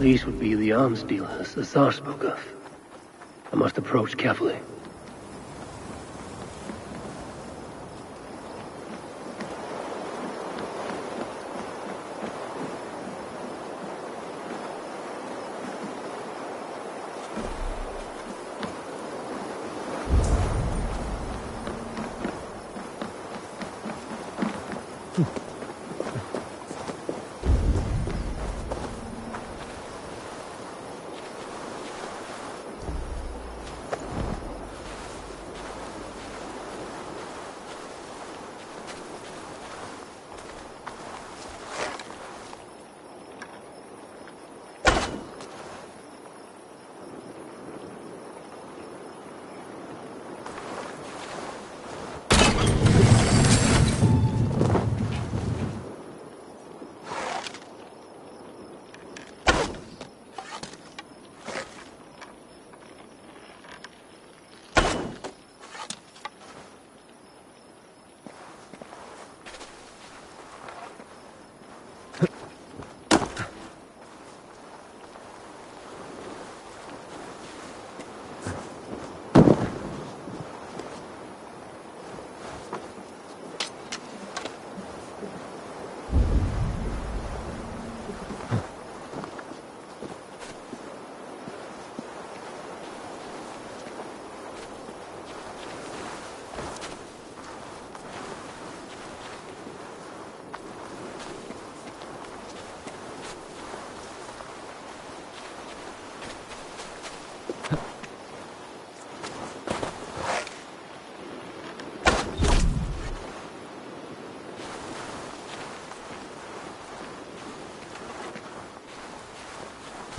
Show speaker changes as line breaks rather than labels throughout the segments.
police would be the arms dealers the Tsar spoke of. I must approach carefully.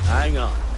Hang on.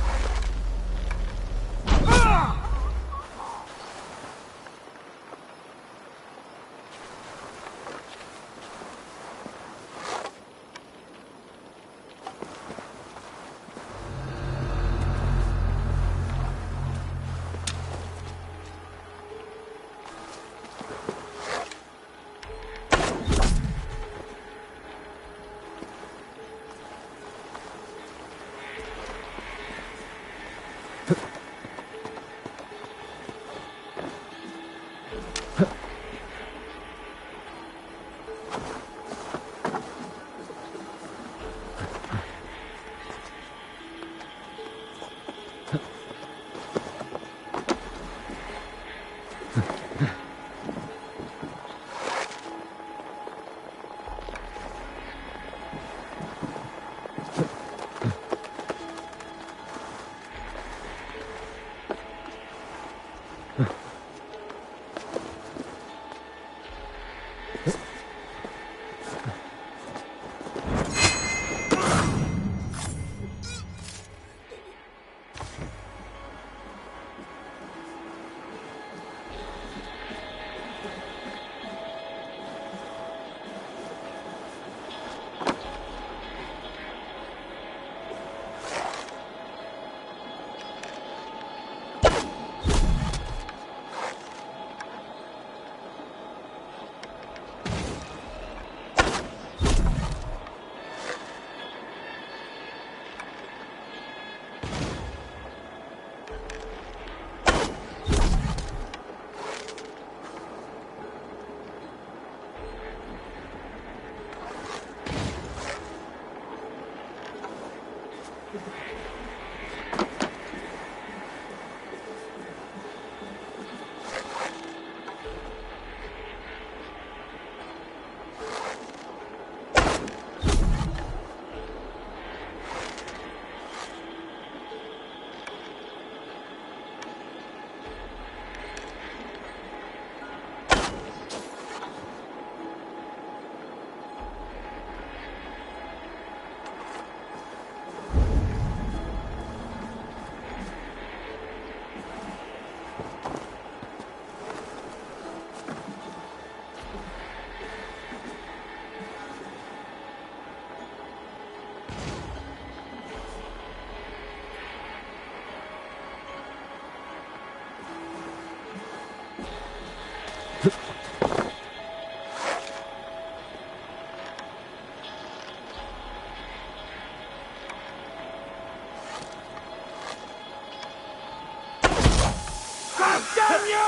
Damn you!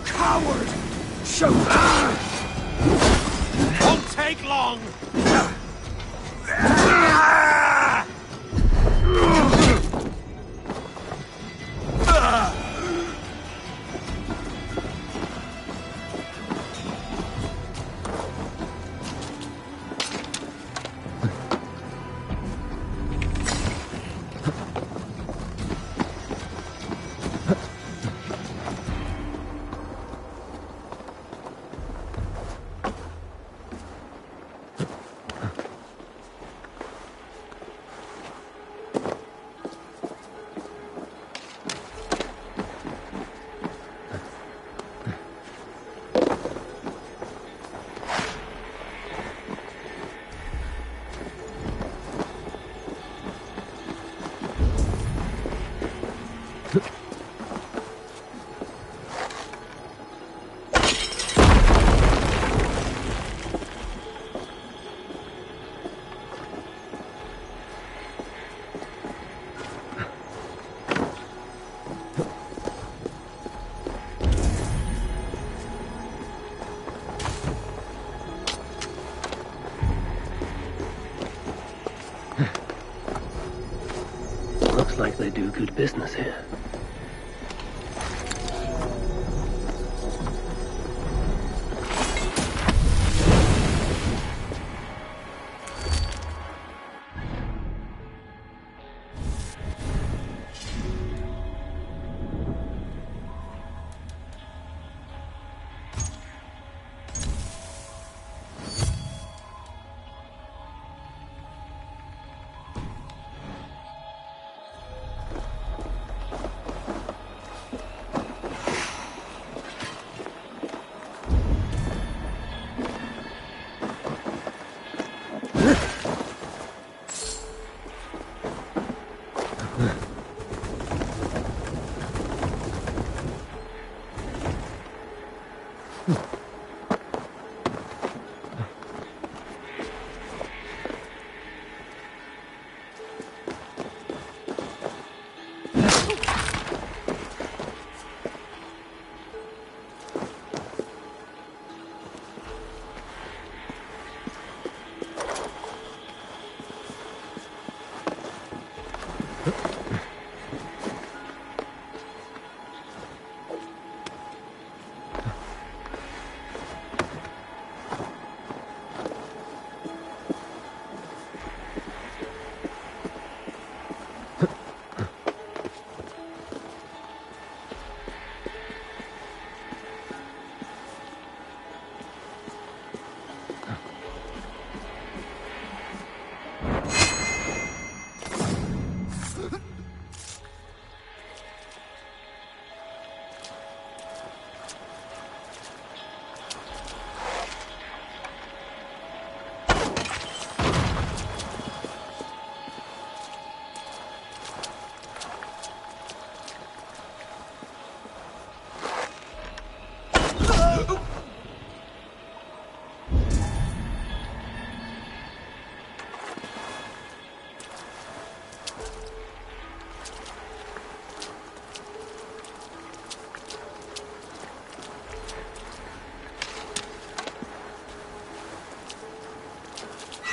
Coward! Shoot!
Won't take long!
Looks like they do good business here.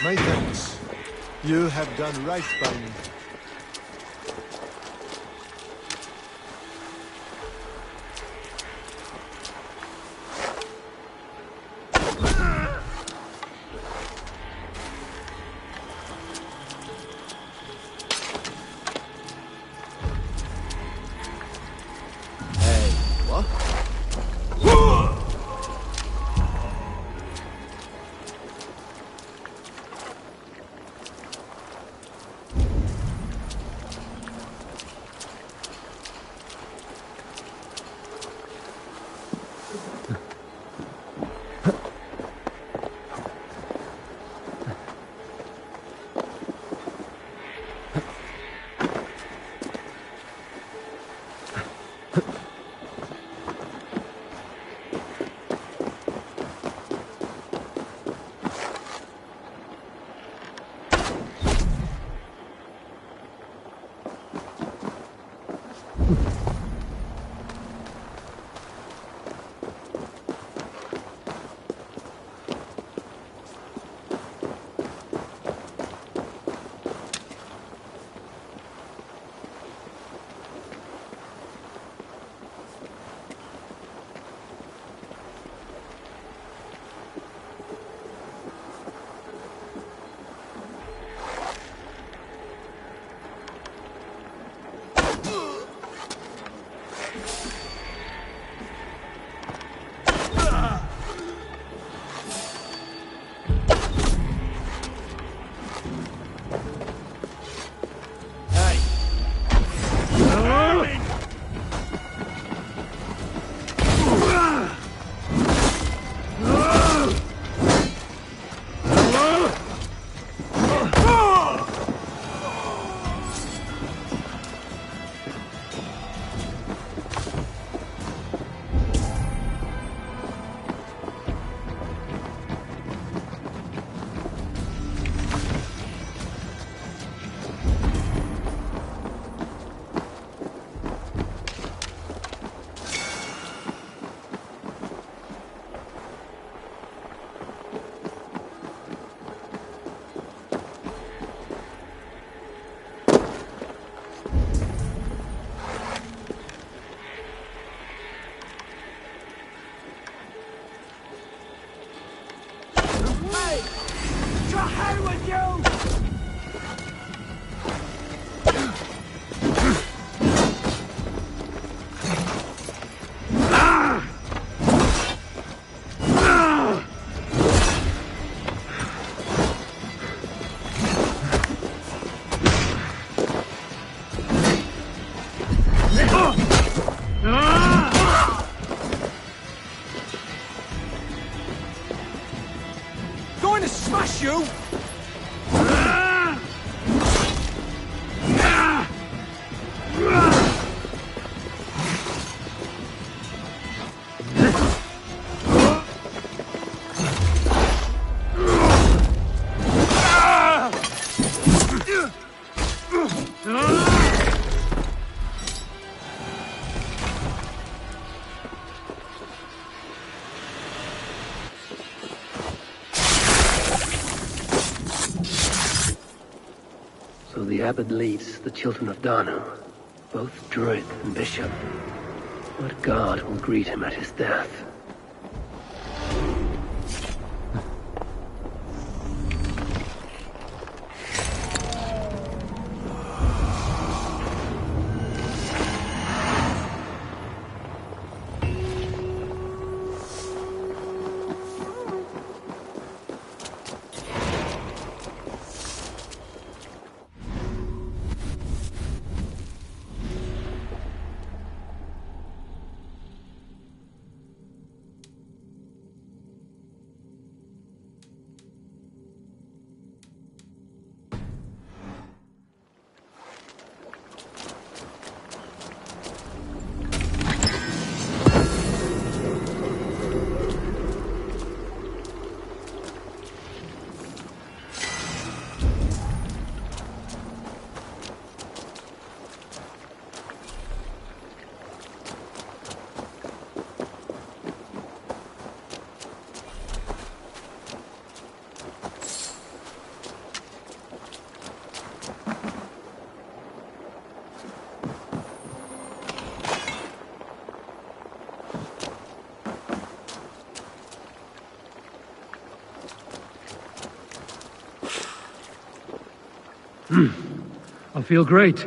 My thanks. You have done right by me.
Hey, what?
So the abbot leads the children of Danu, both druid and bishop. What god will greet him at his death?
I feel great.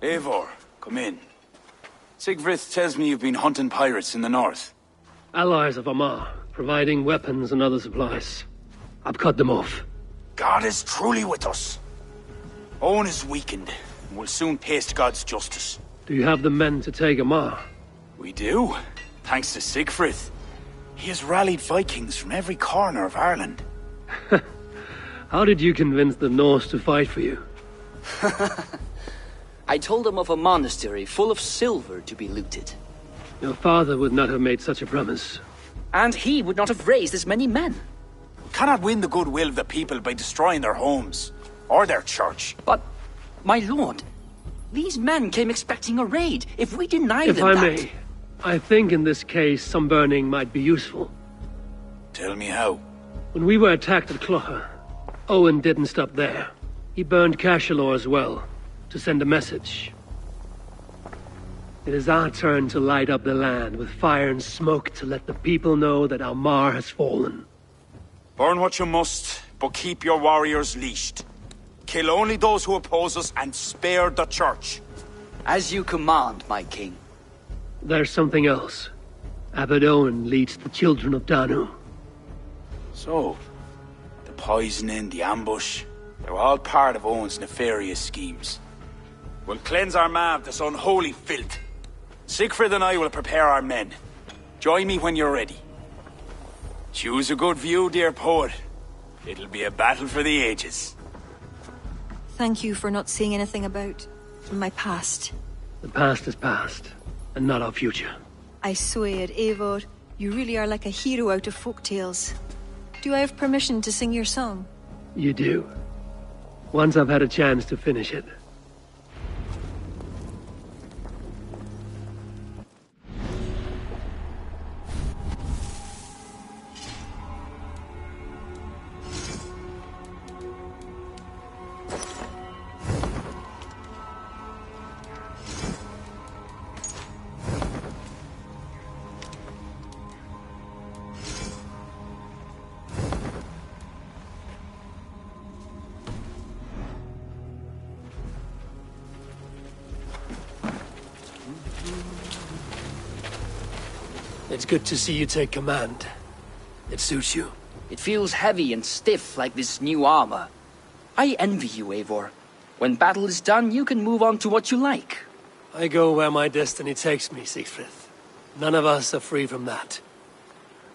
Eivor, come in. Siegfried tells me you've been hunting pirates in the north.
Allies of Amar, providing weapons and other supplies. I've cut them off.
God is truly with us. Owen is weakened, and will soon taste God's justice.
Do you have the men to take Amar?
We do, thanks to Siegfried. He has rallied Vikings from every corner of Ireland.
How did you convince the Norse to fight for you?
I told them of a monastery full of silver to be looted.
Your father would not have made such a promise.
And he would not have raised as many men.
We cannot win the goodwill of the people by destroying their homes, or their church.
But, my lord, these men came expecting a raid. If we deny
If
them
I
that...
may, I think in this case some burning might be useful.
Tell me how.
When we were attacked at Clough, Owen didn't stop there. He burned Cashel as well, to send a message. It is our turn to light up the land with fire and smoke to let the people know that Almar has fallen.
Burn what you must, but keep your warriors leashed. Kill only those who oppose us and spare the church.
As you command, my king.
There's something else. Abbot Owen leads the children of Danu.
So, the poisoning, the ambush, they're all part of Owen's nefarious schemes. We'll cleanse our ma of this unholy filth. Siegfried and I will prepare our men. Join me when you're ready. Choose a good view, dear poet. It'll be a battle for the ages.
Thank you for not saying anything about my past.
The past is past, and not our future.
I swear, Eivor, you really are like a hero out of folk tales. Do I have permission to sing your song?
You do. Once I've had a chance to finish it. It's good to see you take command. It suits you.
It feels heavy and stiff like this new armor. I envy you, Eivor. When battle is done, you can move on to what you like.
I go where my destiny takes me, Siegfried. None of us are free from that.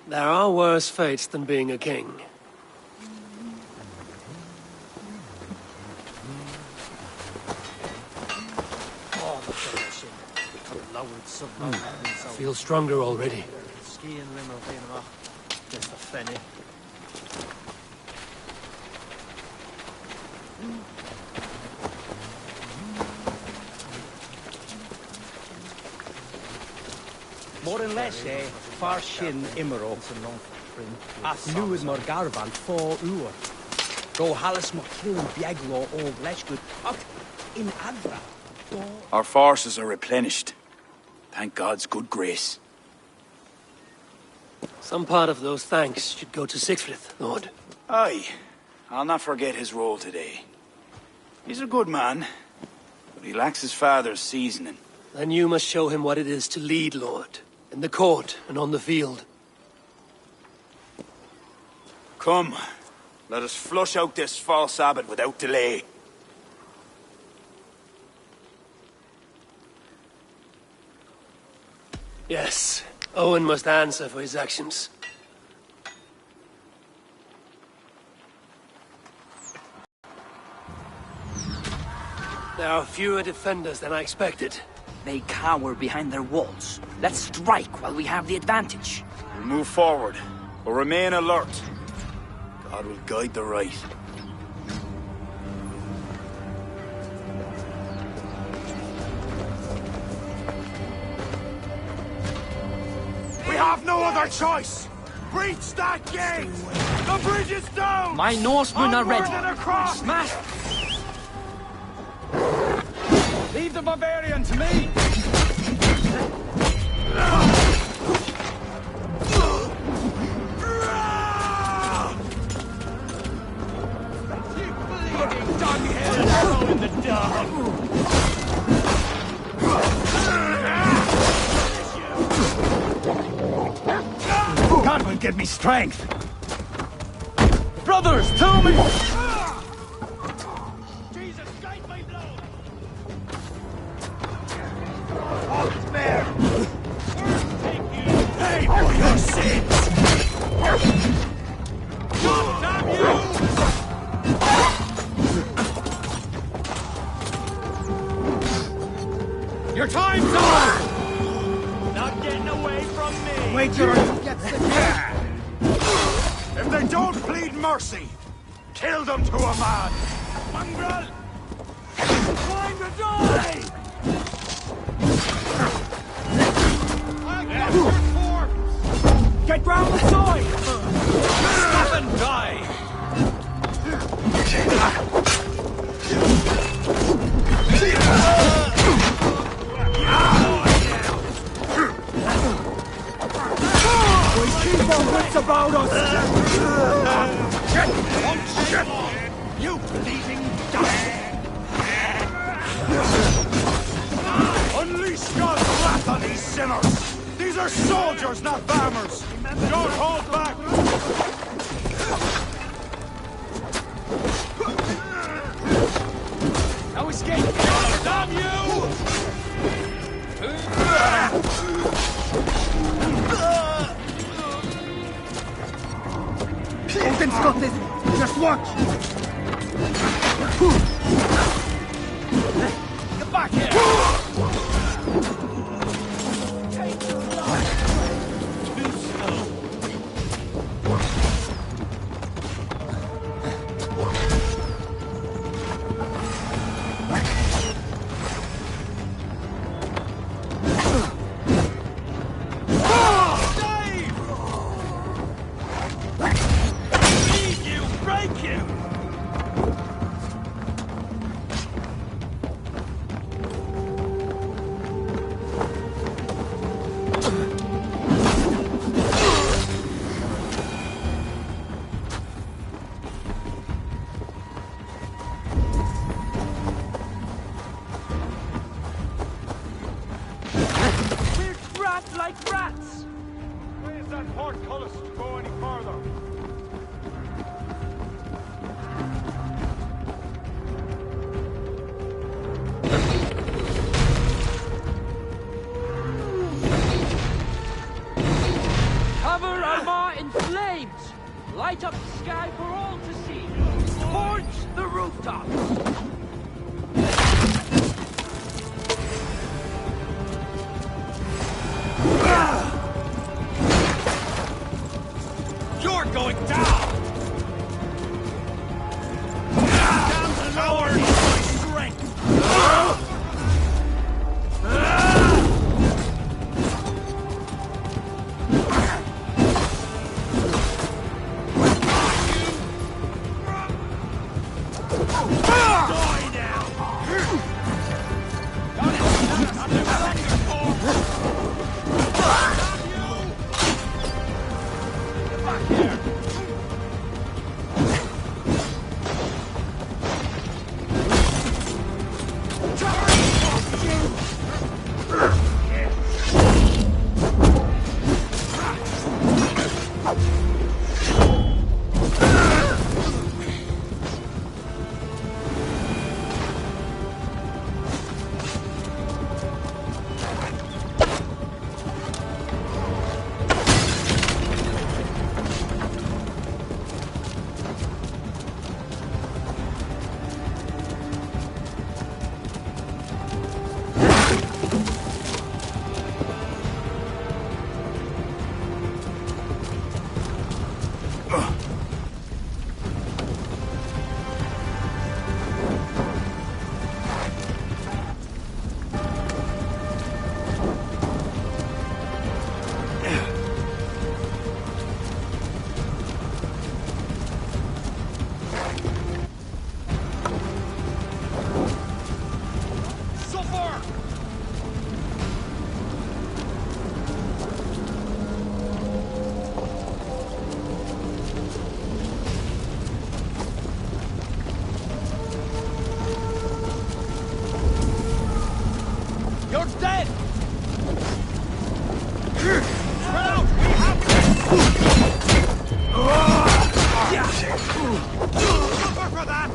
There are worse fates than being a king. I feel stronger already.
More or less, far shin immerol. As nuid mor garvan 4 uur. Go halles mor killen bieglo all leshgood. In adra.
Our forces are replenished. Thank God's good grace.
Some part of those thanks should go to Siegfried, Lord.
Aye, I'll not forget his role today. He's a good man, but he lacks his father's seasoning.
Then you must show him what it is to lead, Lord. In the court and on the field.
Come, let us flush out this false abbot without delay.
Yes, Owen must answer for his actions. There are fewer defenders than I expected.
They cower behind their walls. Let's strike while we have the advantage.
We'll move forward, but remain alert. God will guide the right.
We have no other choice! Breach that gate! The bridge is down!
My Norsemen are ready.
Onward and across!
Smash!
Leave the barbarian to me!
That will give me strength.
Brothers, to me!
Jesus, guide my blow! Oh, there! Pay for your sins! God damn you! Your time's up! Not getting away from me! Wait till he gets the If they don't plead mercy, kill them to a man! Mongrel! Time to die! I got your corpse! Get round the side! Stop and die! We keep our wits about us! Shit! You bleeding dust! Unleash God's wrath on these sinners! These are soldiers, not farmers! Don't hold back! No escape! Damn you! Odin's got this! Just watch! Get back here! Take your life! Too slow. Like rats! Why is that portcullis to go any further?
Cover Armagh in flames! Light up the sky for all to see! Scorch the rooftops!
You're going down! Down to lower my strength! Die now! For that!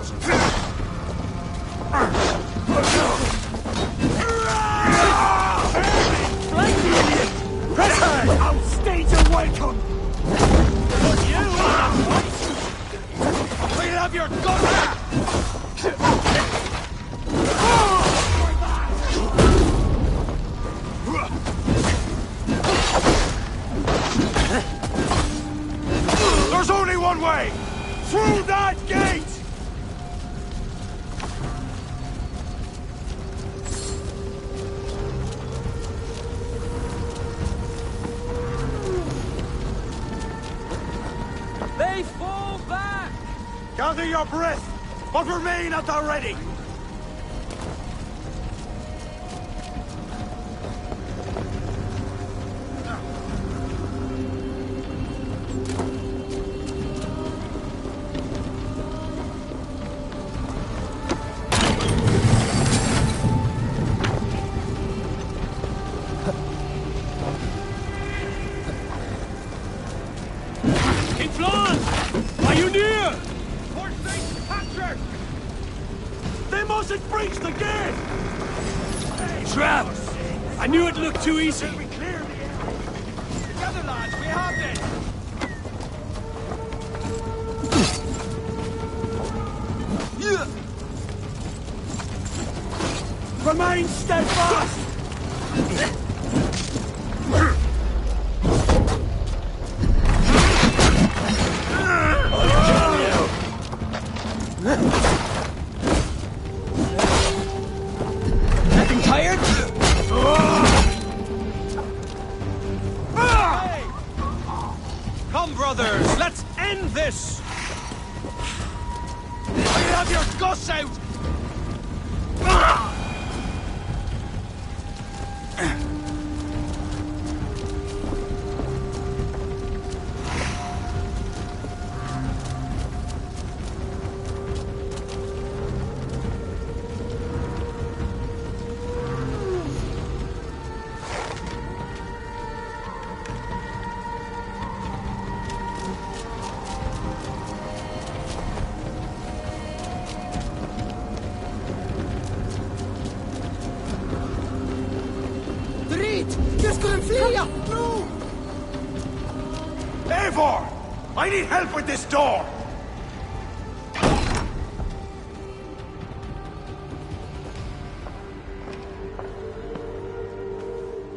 I'll stage a welcome! We'll have your There's only one way! Through that gate!
They fall back!
Gather your breath, but remain at the ready!
King Flan! Are you near?
Port Saint captured! They mustn't breach the gate!
Trap! I knew it looked too easy.
We clear the area!
Together, lads, we have this!
Remain steadfast!
Getting tired? Hey! Come, brothers, let's end this!
I'll have your guts out! No! Eivor! I need help with this door!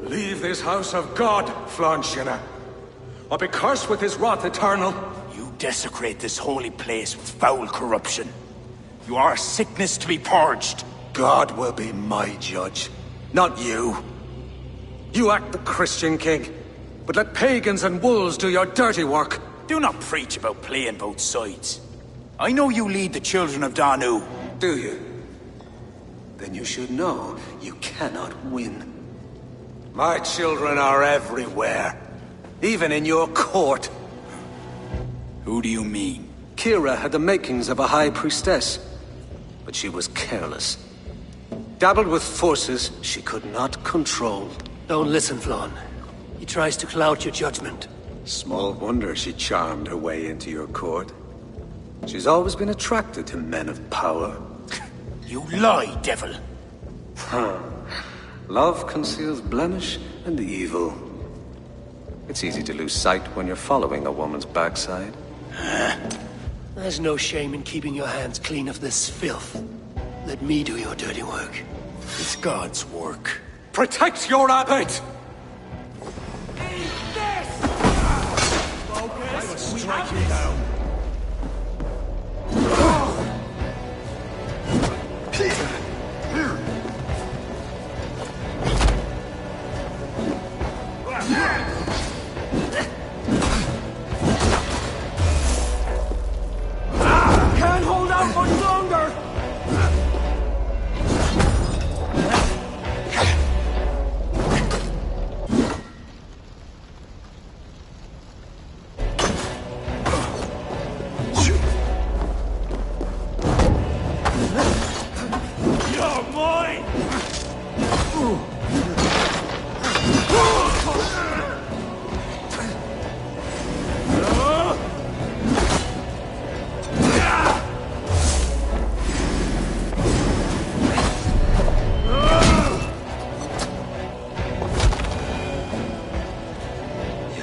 Leave this house of God, Flanshina, or be cursed with his wrath eternal.
You desecrate this holy place with foul corruption. You are a sickness to be purged.
God will be my judge, not you. You act the Christian king, but let pagans and wolves do your dirty work.
Do not preach about playing both sides. I know you lead the children of Danu.
Do you? Then you should know you cannot win. My children are everywhere, even in your court.
Who do you mean?
Kira had the makings of a high priestess, but she was careless. Dabbled with forces she could not control.
Don't listen, Flan. He tries to cloud your judgment.
Small wonder she charmed her way into your court. She's always been attracted to men of power.
You lie, devil.
Love conceals blemish and evil. It's easy to lose sight when you're following a woman's backside.
There's no shame in keeping your hands clean of this filth. Let me do your dirty work.
It's God's work.
Protect your abbot!
I will strike you down.
Can't hold out much longer!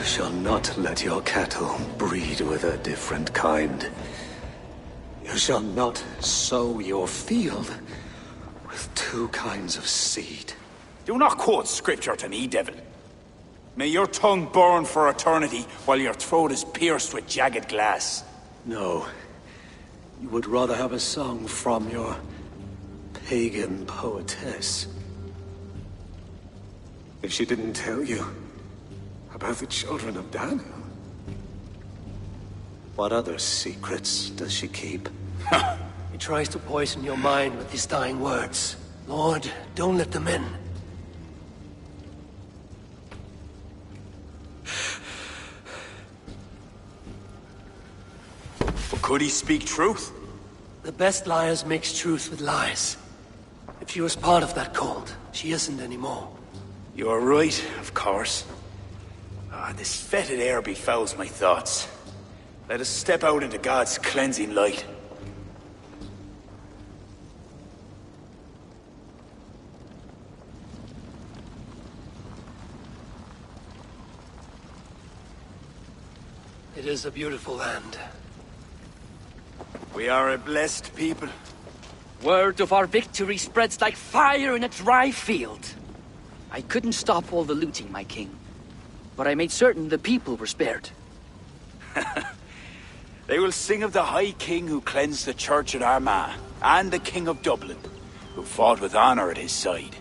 shall not let your cattle breed with a different kind. You shall not sow your field with two kinds of seed.
Do not quote scripture to me, devil. May your tongue burn for eternity while your throat is pierced with jagged glass.
No. You would rather have a song from your pagan poetess. If she didn't tell you about the children of Daniel, what other secrets does she keep?
He tries to poison your mind with his dying words. Lord, don't let them in.
But could he speak truth?
The best liars mix truth with lies. If she was part of that cult, she isn't anymore.
You're right, of course. This fetid air befouls my thoughts. Let us step out into God's cleansing light.
It is a beautiful land.
We are a blessed people.
Word of our victory spreads like fire in a dry field. I couldn't stop all the looting, my king. But I made certain the people were spared.
They will sing of the High King who cleansed the church at Armagh, and the King of Dublin, who fought with honor at his side.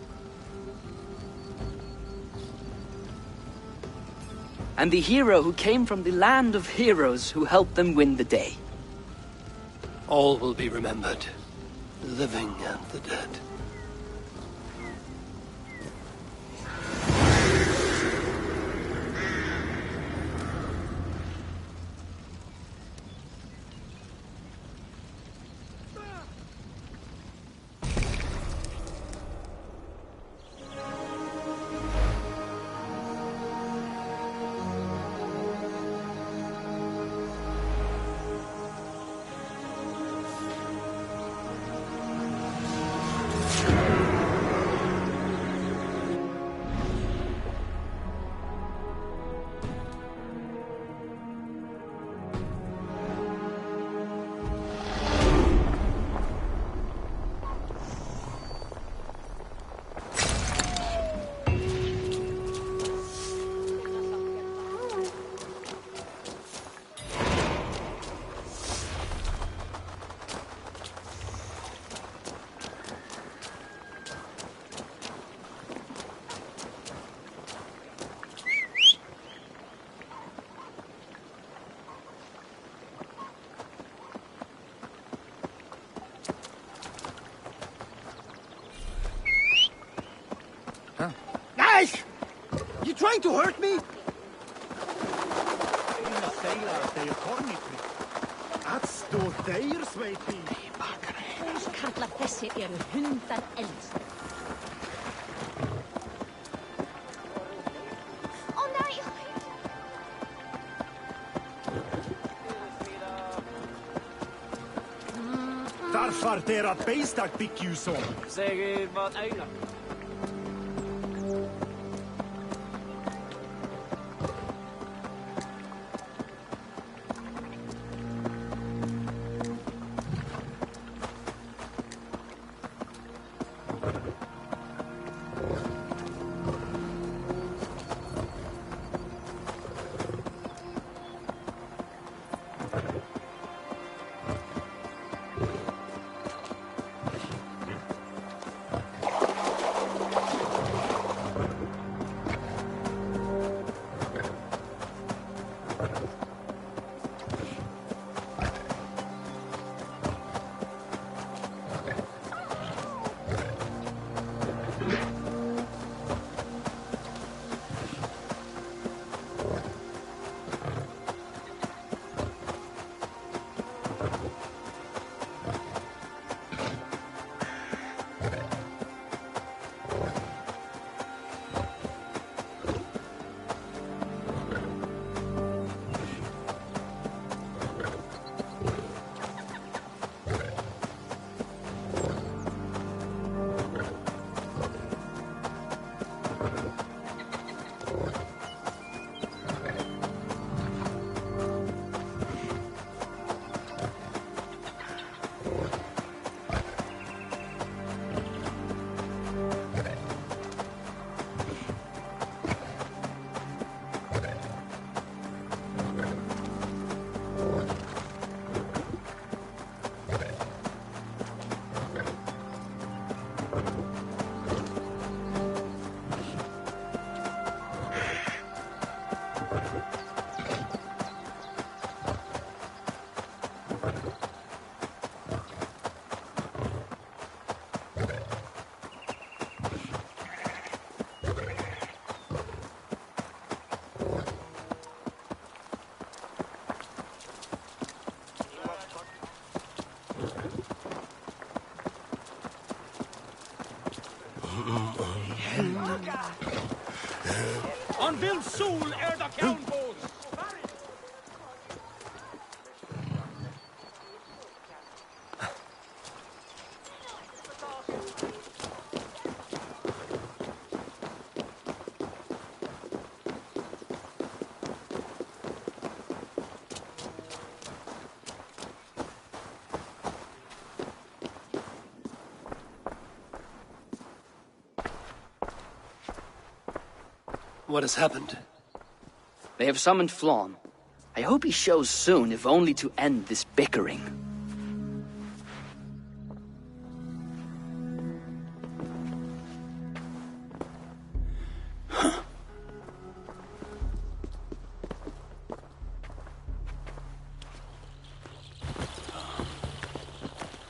And the hero who came from the land of heroes who helped them win the day.
All will be remembered, the living and the dead.
Guys! You trying to hurt me? That's står þeir, sveiti.
Húskarlar þessi eru hundar elds. Ó nei!
Þar far þeir að beistak byggju som.
Säger vad Einar.
what has happened.
They have summoned Flawn. I hope he shows soon, if only to end this bickering.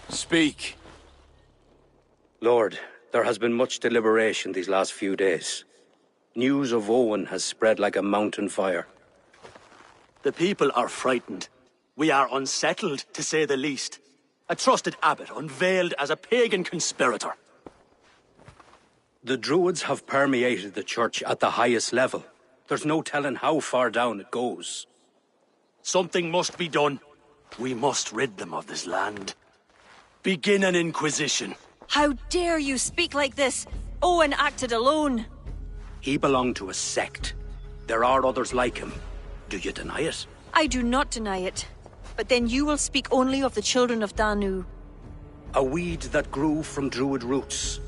Speak.
Lord, there has been much deliberation these last few days. News of Owen has spread like a mountain fire.
The people are frightened. We are unsettled, to say the least. A trusted abbot unveiled as a pagan conspirator.
The Druids have permeated the church at the highest level. There's no telling how far down it goes.
Something must be done. We must rid them of this land. Begin an inquisition.
How dare you speak like this? Owen acted alone.
He belonged to a sect. There are others like him. Do you deny it?
I do not deny it. But then you will speak only of the children of Danu.
A weed that grew from Druid roots.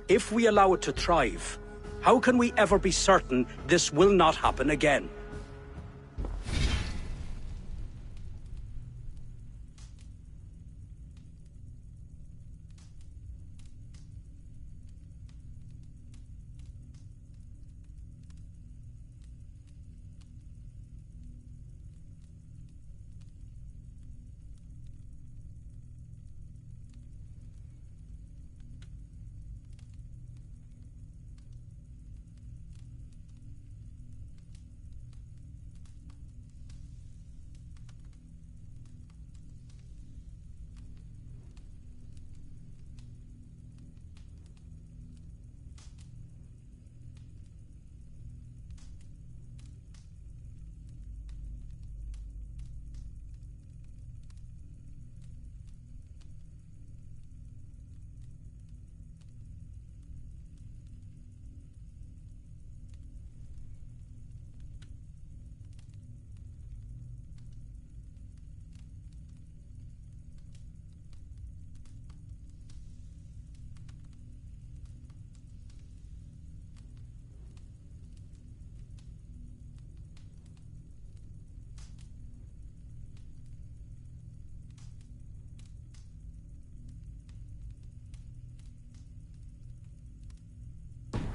If we allow it to thrive, how can we ever be certain this will not happen again?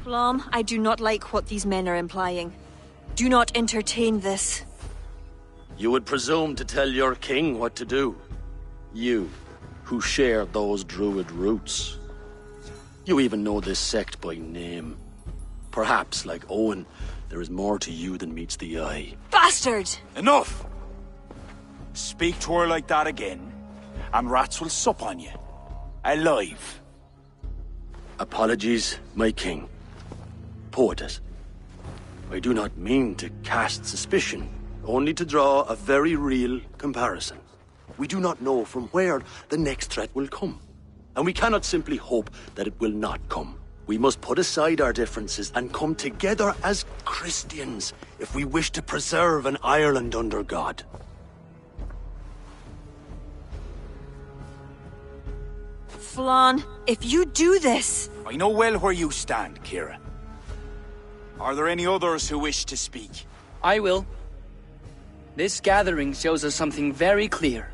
Flom, I do not like what these men are implying. Do not entertain this.
You would presume to tell your king what to do. You, who share those druid roots. You even know this sect by name. Perhaps, like Owen, there is more to you than meets the eye.
Bastard!
Enough! Speak to her like that again, and rats will sup on you. Alive.
Apologies, my king. Poetess. I do not mean to cast suspicion, only to draw a very real comparison. We do not know from where the next threat will come, and we cannot simply hope that it will not come. We must put aside our differences and come together as Christians if we wish to preserve an Ireland under God.
Flann, if you do this...
I know well where you stand, Kira. Are there any others who wish to speak?
I will. This gathering shows us something very clear.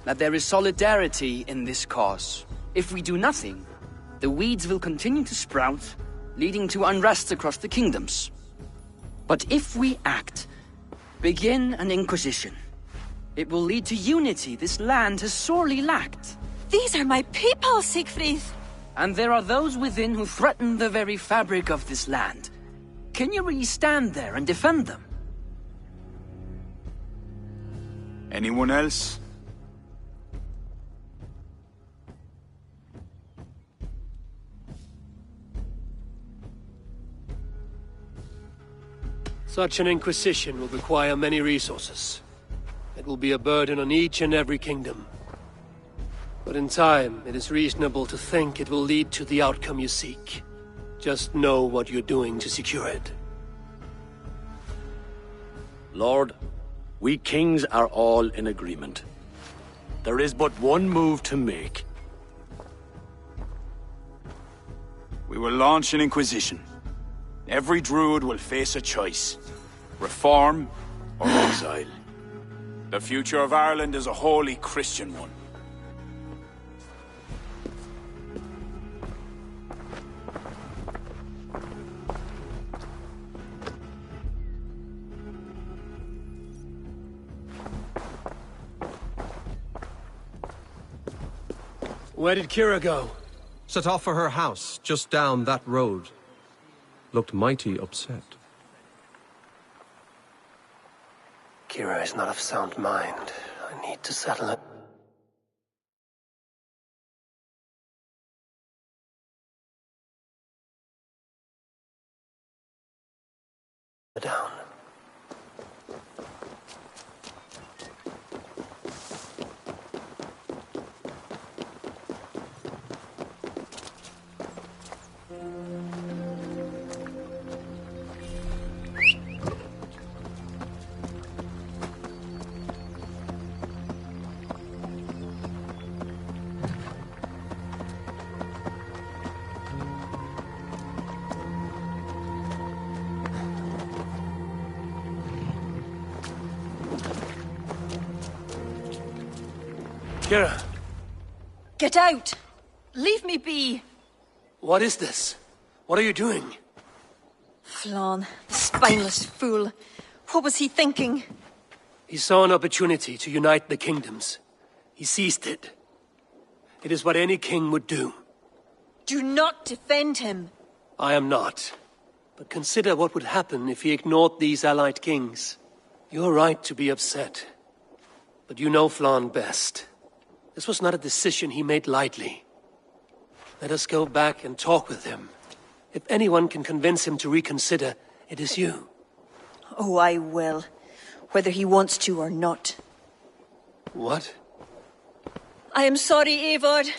That there is solidarity in this cause. If we do nothing, the weeds will continue to sprout, leading to unrest across the kingdoms. But if we act, begin an inquisition, it will lead to unity this land has sorely lacked.
These are my people, Siegfried!
And there are those within who threaten the very fabric of this land. Can you really stand there and defend them?
Anyone else?
Such an inquisition will require many resources. It will be a burden on each and every kingdom. But in time, it is reasonable to think it will lead to the outcome you seek. Just know what you're doing to secure it.
Lord, we kings are all in agreement. There is but one move to make.
We will launch an inquisition. Every druid will face a choice. Reform or exile. The future of Ireland is a wholly Christian one.
Where did Kira go?
Set off for her house, just down that road. Looked mighty upset.
Kira is not of sound mind. I need to settle it. Down. Kira!
Get out! Leave me be!
What is this? What are you doing?
Flann, the spineless fool. What was he thinking?
He saw an opportunity to unite the kingdoms. He seized it. It is what any king would do.
Do not defend him.
I am not. But consider what would happen if he ignored these allied kings. You're right to be upset. But you know Flann best. This was not a decision he made lightly. Let us go back and talk with him. If anyone can convince him to reconsider, it is you.
Oh, I will. Whether he wants to or not.
What?
I am sorry, Eivor.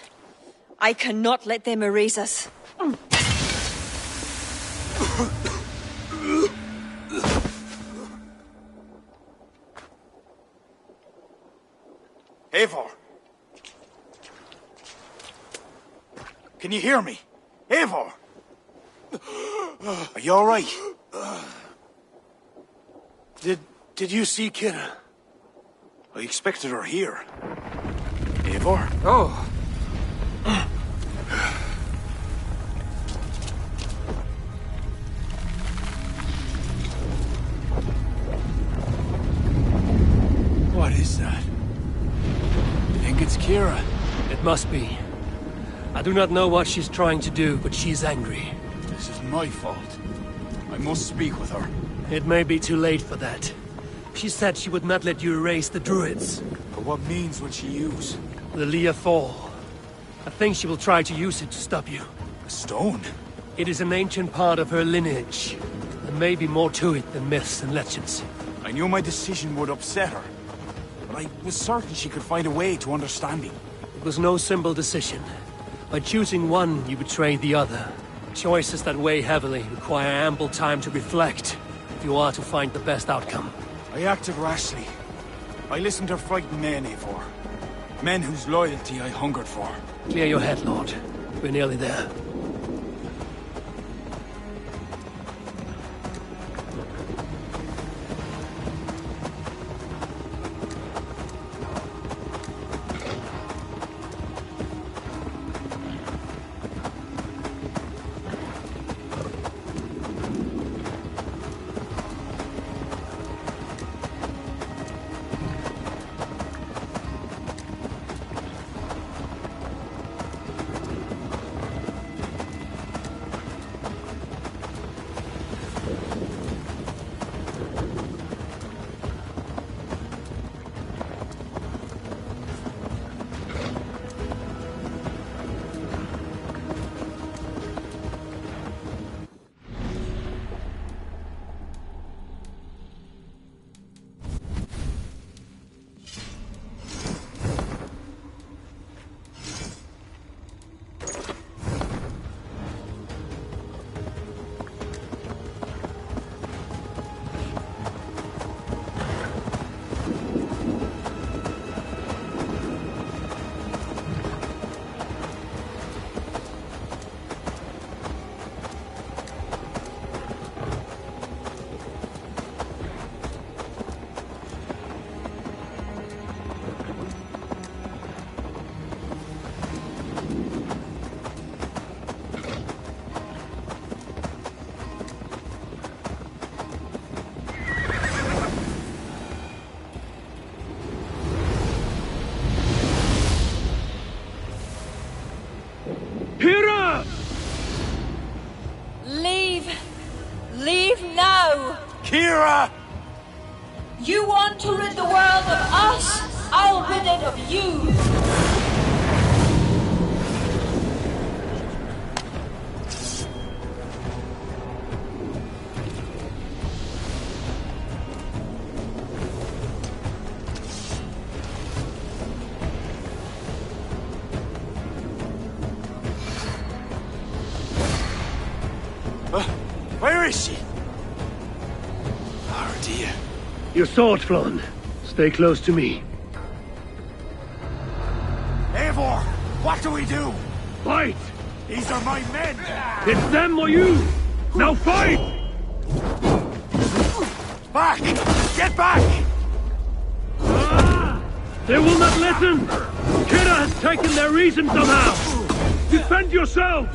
I cannot let them erase us.
Eivor! Can you hear me? Eivor! Are you all right?
Did you see Kira?
I expected her here. Eivor?
Oh.
What is that? You think it's Kira?
It must be. I do not know what she's trying to do, but she's angry.
This is my fault. I must speak with her.
It may be too late for that. She said she would not let you erase the druids.
But what means will she use?
The Leah Fall. I think she will try to use it to stop you.
A stone?
It is an ancient part of her lineage. There may be more to it than myths and legends.
I knew my decision would upset her. But I was certain she could find a way to understanding.
It was no simple decision. By choosing one, you betray the other. Choices that weigh heavily require ample time to reflect if you are to find the best outcome.
I acted rashly. I listened to frightened men, Eivor. Men whose loyalty I hungered for.
Clear your head, Lord. We're nearly there.
Kira!
You want to rid the world of us? I'll rid it of you!
Where is she? Oh dear.
Your sword, Flann. Stay close to me.
Eivor, what do we do?
Fight!
These are my men!
It's them or you! Now fight!
Back! Get back!
They will not listen! Kira has taken their reason somehow! Defend yourself!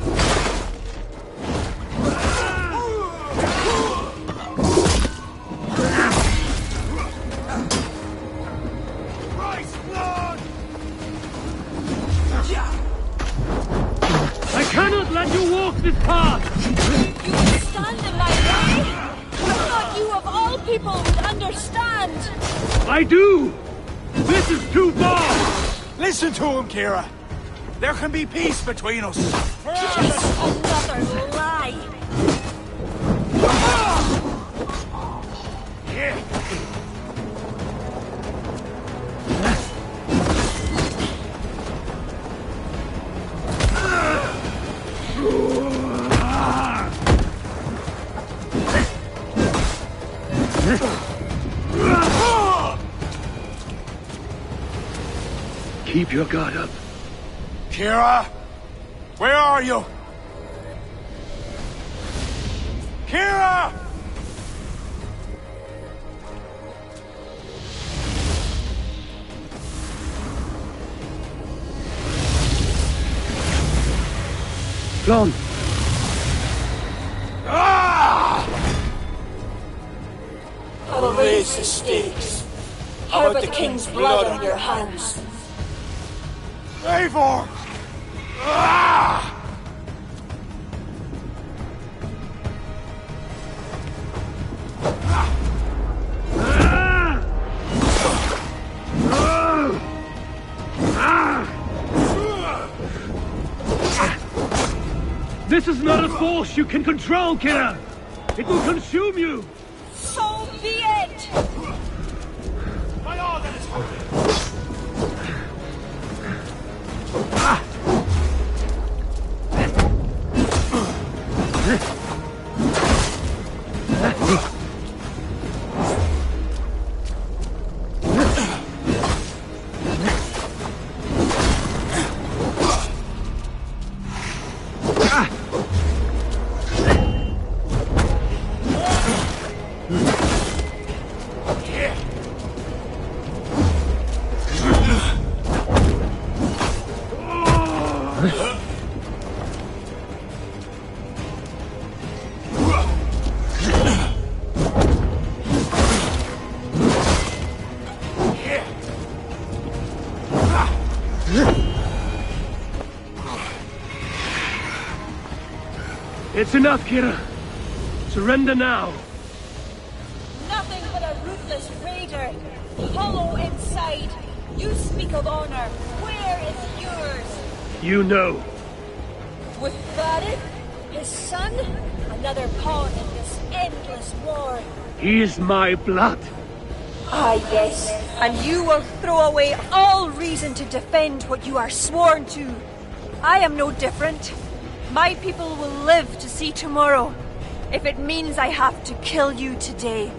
I cannot let you walk this path!
You would stand in my way? I thought you of all people would understand!
I do! This is too far!
Listen to him, Kira! There can be peace between us!
Just another lie!
Keep your guard up.
Kira! Where are you? Kira!
Flann!
I will raise the stakes. How about the king's blood on your hands?
Eivor!
This is not a force you can control, Kira! It will consume you!
So be it!
By all that is holy!
It's enough, Kira. Surrender now.
Nothing but a ruthless raider. Hollow inside. You speak of honor. Where is yours?
You know.
With Varith, his son, another pawn in this endless war.
He is my blood.
Ah, yes. And you will throw away all reason to defend what you are sworn to. I am no different. My people will live to see tomorrow, if it means I have to kill you today.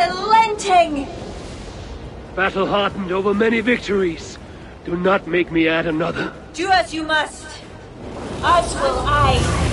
unrelenting!
Battle-hardened over many victories. Do not make me add another.
Do as you must. As will I.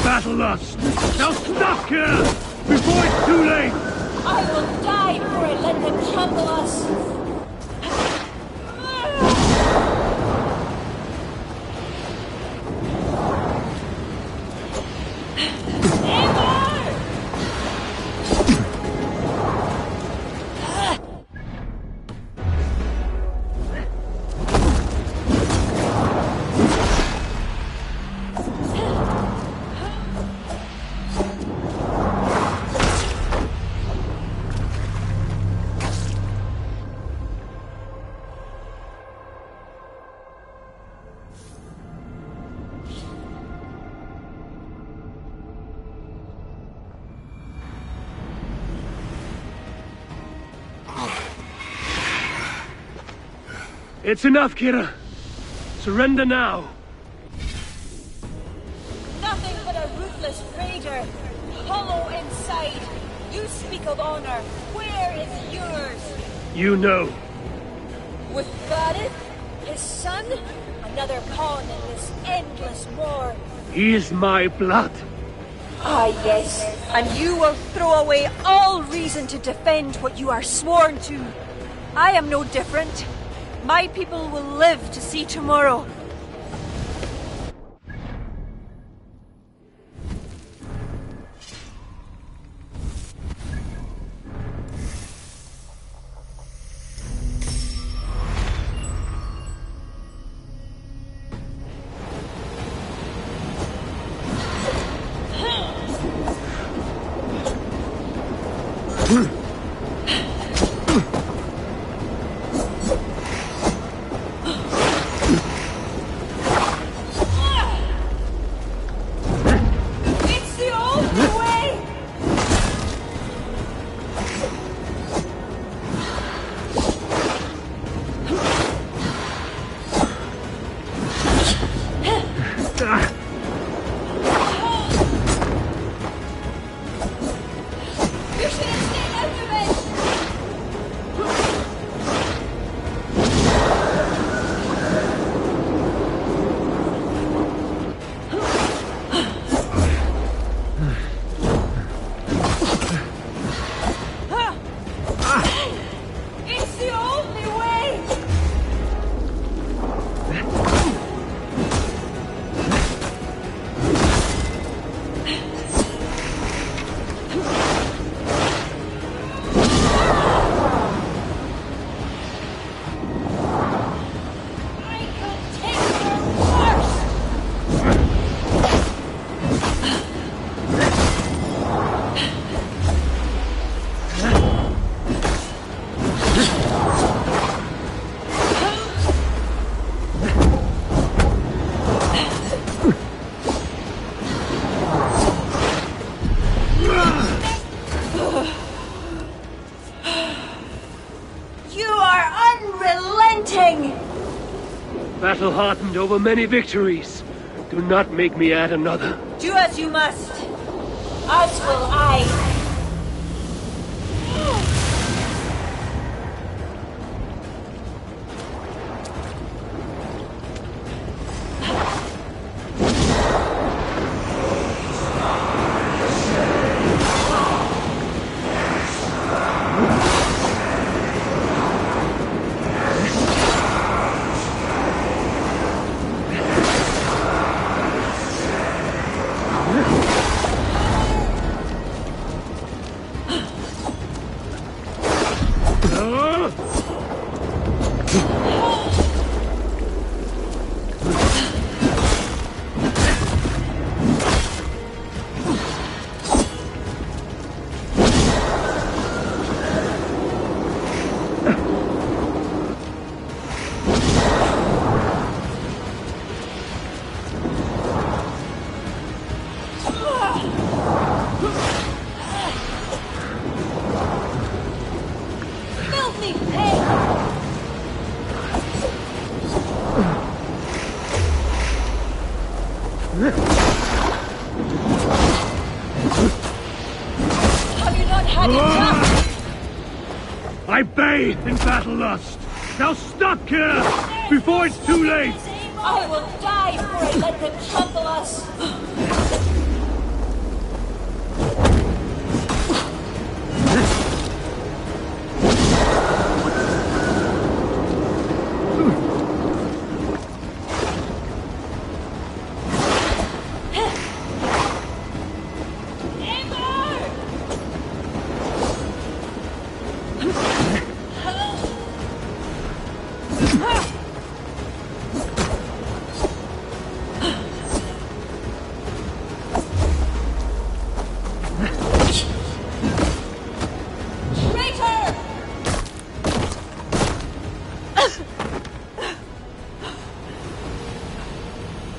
Battle-lust! Now stop here! Before it's too late!
I will die before I let them trample us!
It's enough, Kira. Surrender now.
Nothing but a ruthless raider. Hollow inside. You speak of honor. Where is yours?
You know.
With Gareth, his son, another pawn in this endless war.
He is my blood.
Ah, yes. And you will throw away all reason to defend what you are sworn to. I am no different. My people will live to see tomorrow.
over many victories. Do not make me add another.
Do as you must. As will I.
I bathe in battle lust. Now stop, killer, before it's too late.
I will die before I let them trample us.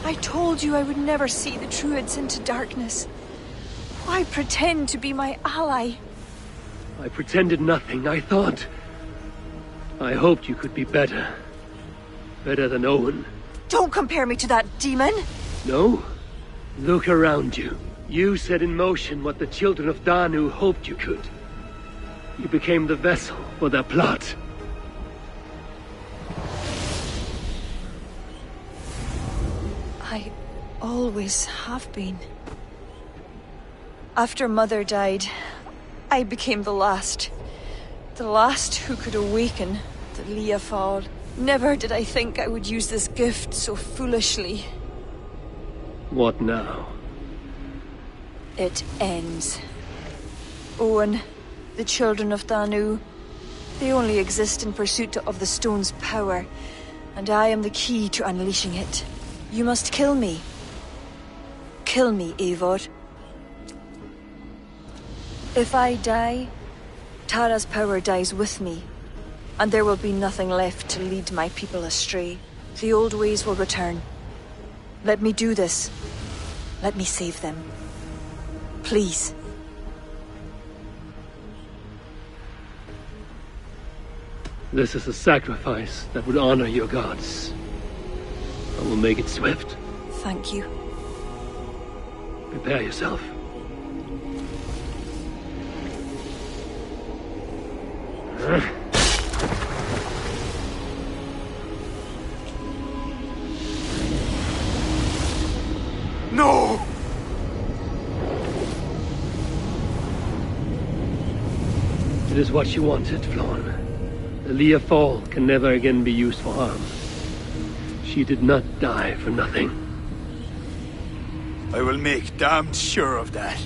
I told you I would never see the Druids into darkness. Why pretend to be my ally?
I pretended nothing. I hoped you could be better. Better than Owen.
Don't compare me to that demon!
No? Look around you. You set in motion what the children of Danu hoped you could. You became the vessel for their plot.
I always have been. After Mother died, I became the last. The last who could awaken the Leafal. Never did I think I would use this gift so foolishly.
What now?
It ends. Owen, the children of Danu, they only exist in pursuit of the stone's power, and I am the key to unleashing it. You must kill me. Kill me, Eivor. If I die, Tara's power dies with me, and there will be nothing left to lead my people astray. The old ways will return. Let me do this. Let me save them. Please.
This is a sacrifice that would honor your gods. I will make it swift.
Thank you.
Prepare yourself.
No!
It is what you wanted, Flawn. The Leafal can never again be used for harm. She did not die for nothing.
I will make damned sure of that.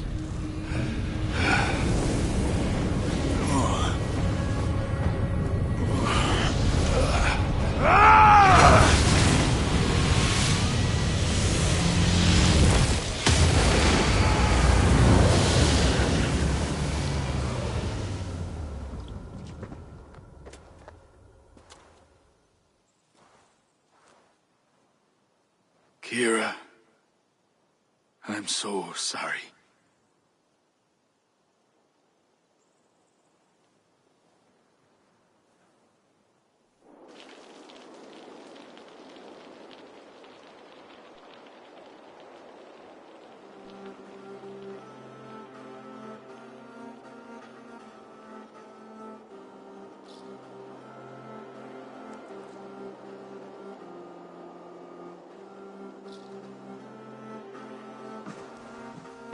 Kira, I'm so sorry.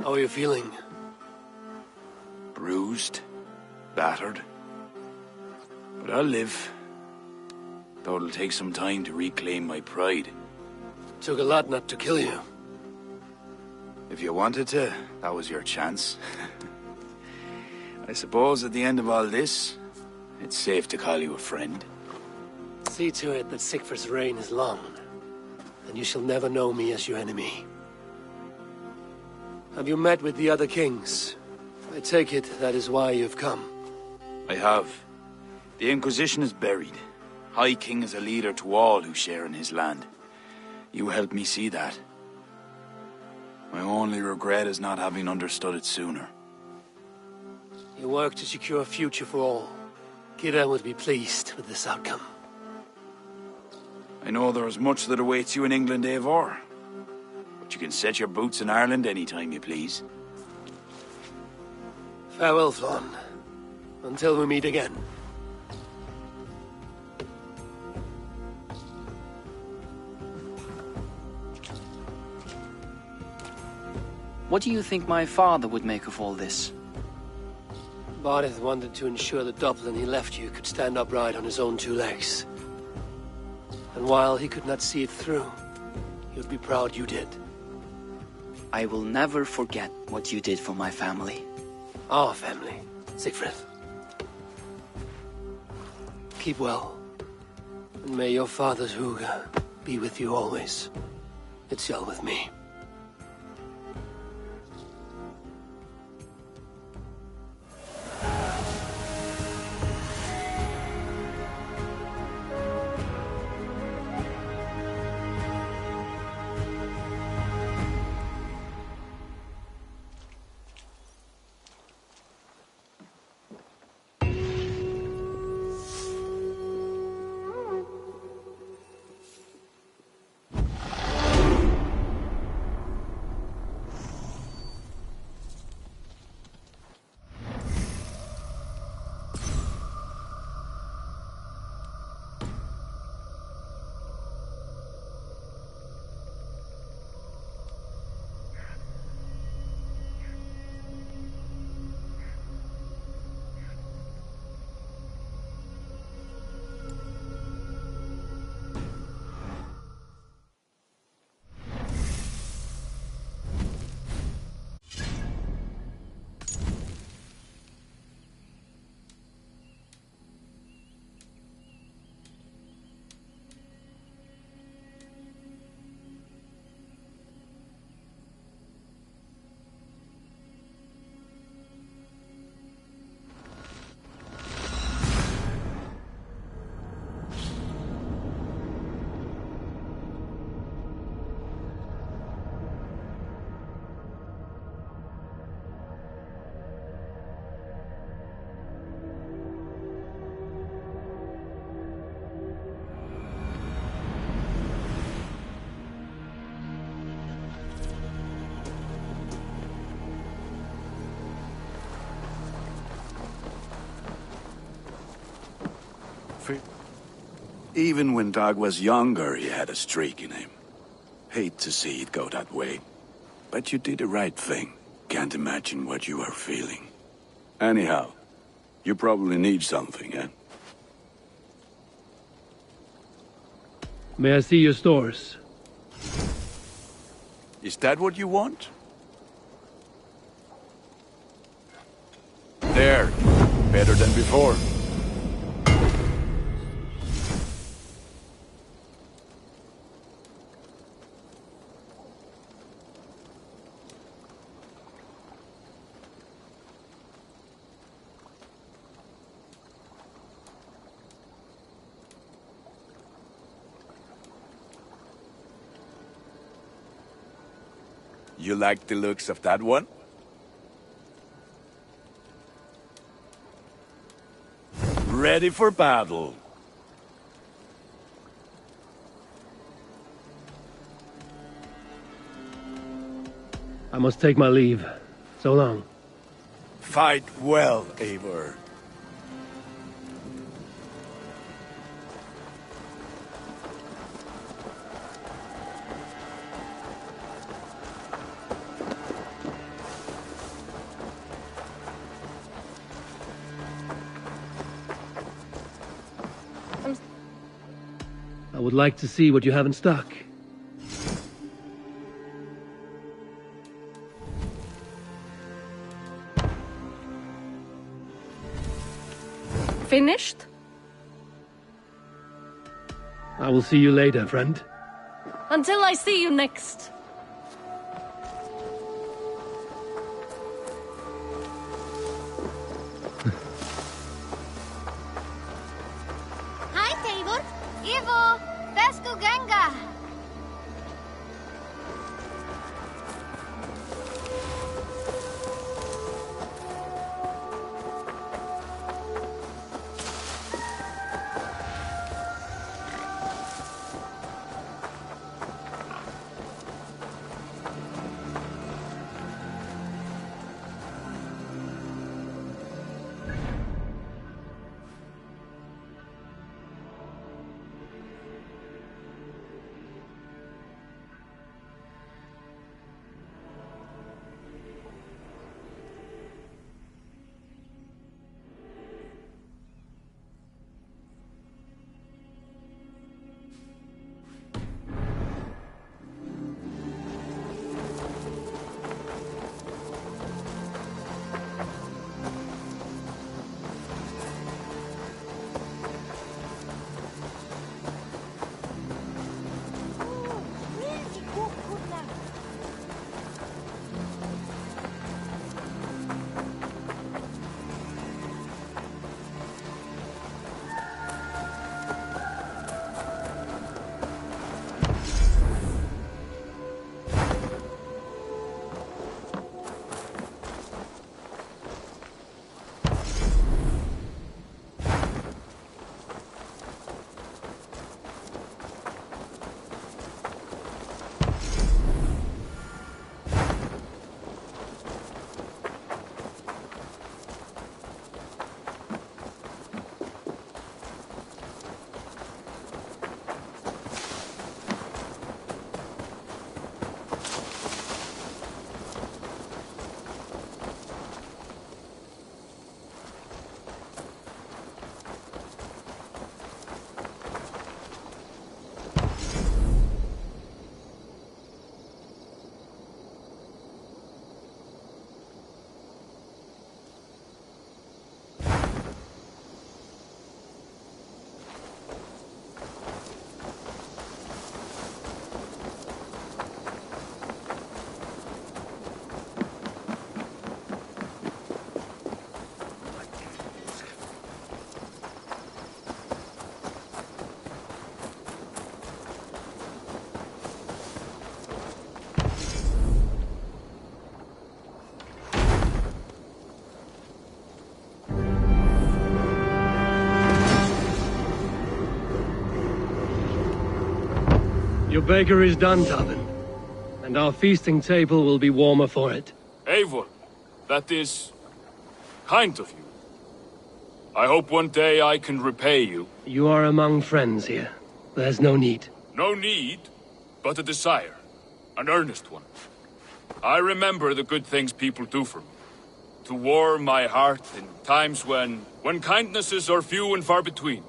How are you feeling?
Bruised, battered. But I'll live. Though it'll take some time to reclaim my pride.
Took a lot not to kill you.
If you wanted to, that was your chance. I suppose at the end of all this, it's safe to call you a friend.
See to it that Sigfrid's reign is long, and you shall never know me as your enemy. Have you met with the other kings? I take it that is why you've come.
I have. The Inquisition is buried. High King is a leader to all who share in his land. You helped me see that. My only regret is not having understood it sooner.
You work to secure a future for all. Kira would be pleased with this outcome.
I know there is much that awaits you in England, Eivor. But you can set your boots in Ireland anytime you please.
Farewell, Flann. Until we meet again.
What do you think my father would make of all this?
Barneth wanted to ensure the Dublin he left you could stand upright on his own two legs. And while he could not see it through, he would be proud you did.
I will never forget what you did for my family.
Our family, Sigfrid. Keep well. And may your father's Huga be with you always. It's well with me.
Even when Dag was younger, he had a streak in him. Hate to see it go that way. But you did the right thing. Can't imagine what you are feeling. Anyhow, you probably need something, eh?
May I see your stores?
Is that what you want? There. Better than before. You like the looks of that one? Ready for battle.
I must take my leave. So long.
Fight well, Eivor.
would like to see what you have in stock.
Finished?
I will see you later, friend.
Until I see you next.
Hi, Tabor. Ivo, Vesku Ganga.
Your baker is done, Tobin. And our feasting table will be warmer for it.
Eivor, that is kind of you. I hope one day I can repay you.
You are among friends here. There's no need.
No need, but a desire. An earnest one. I remember the good things people do for me. To warm my heart in times when kindnesses are few and far between.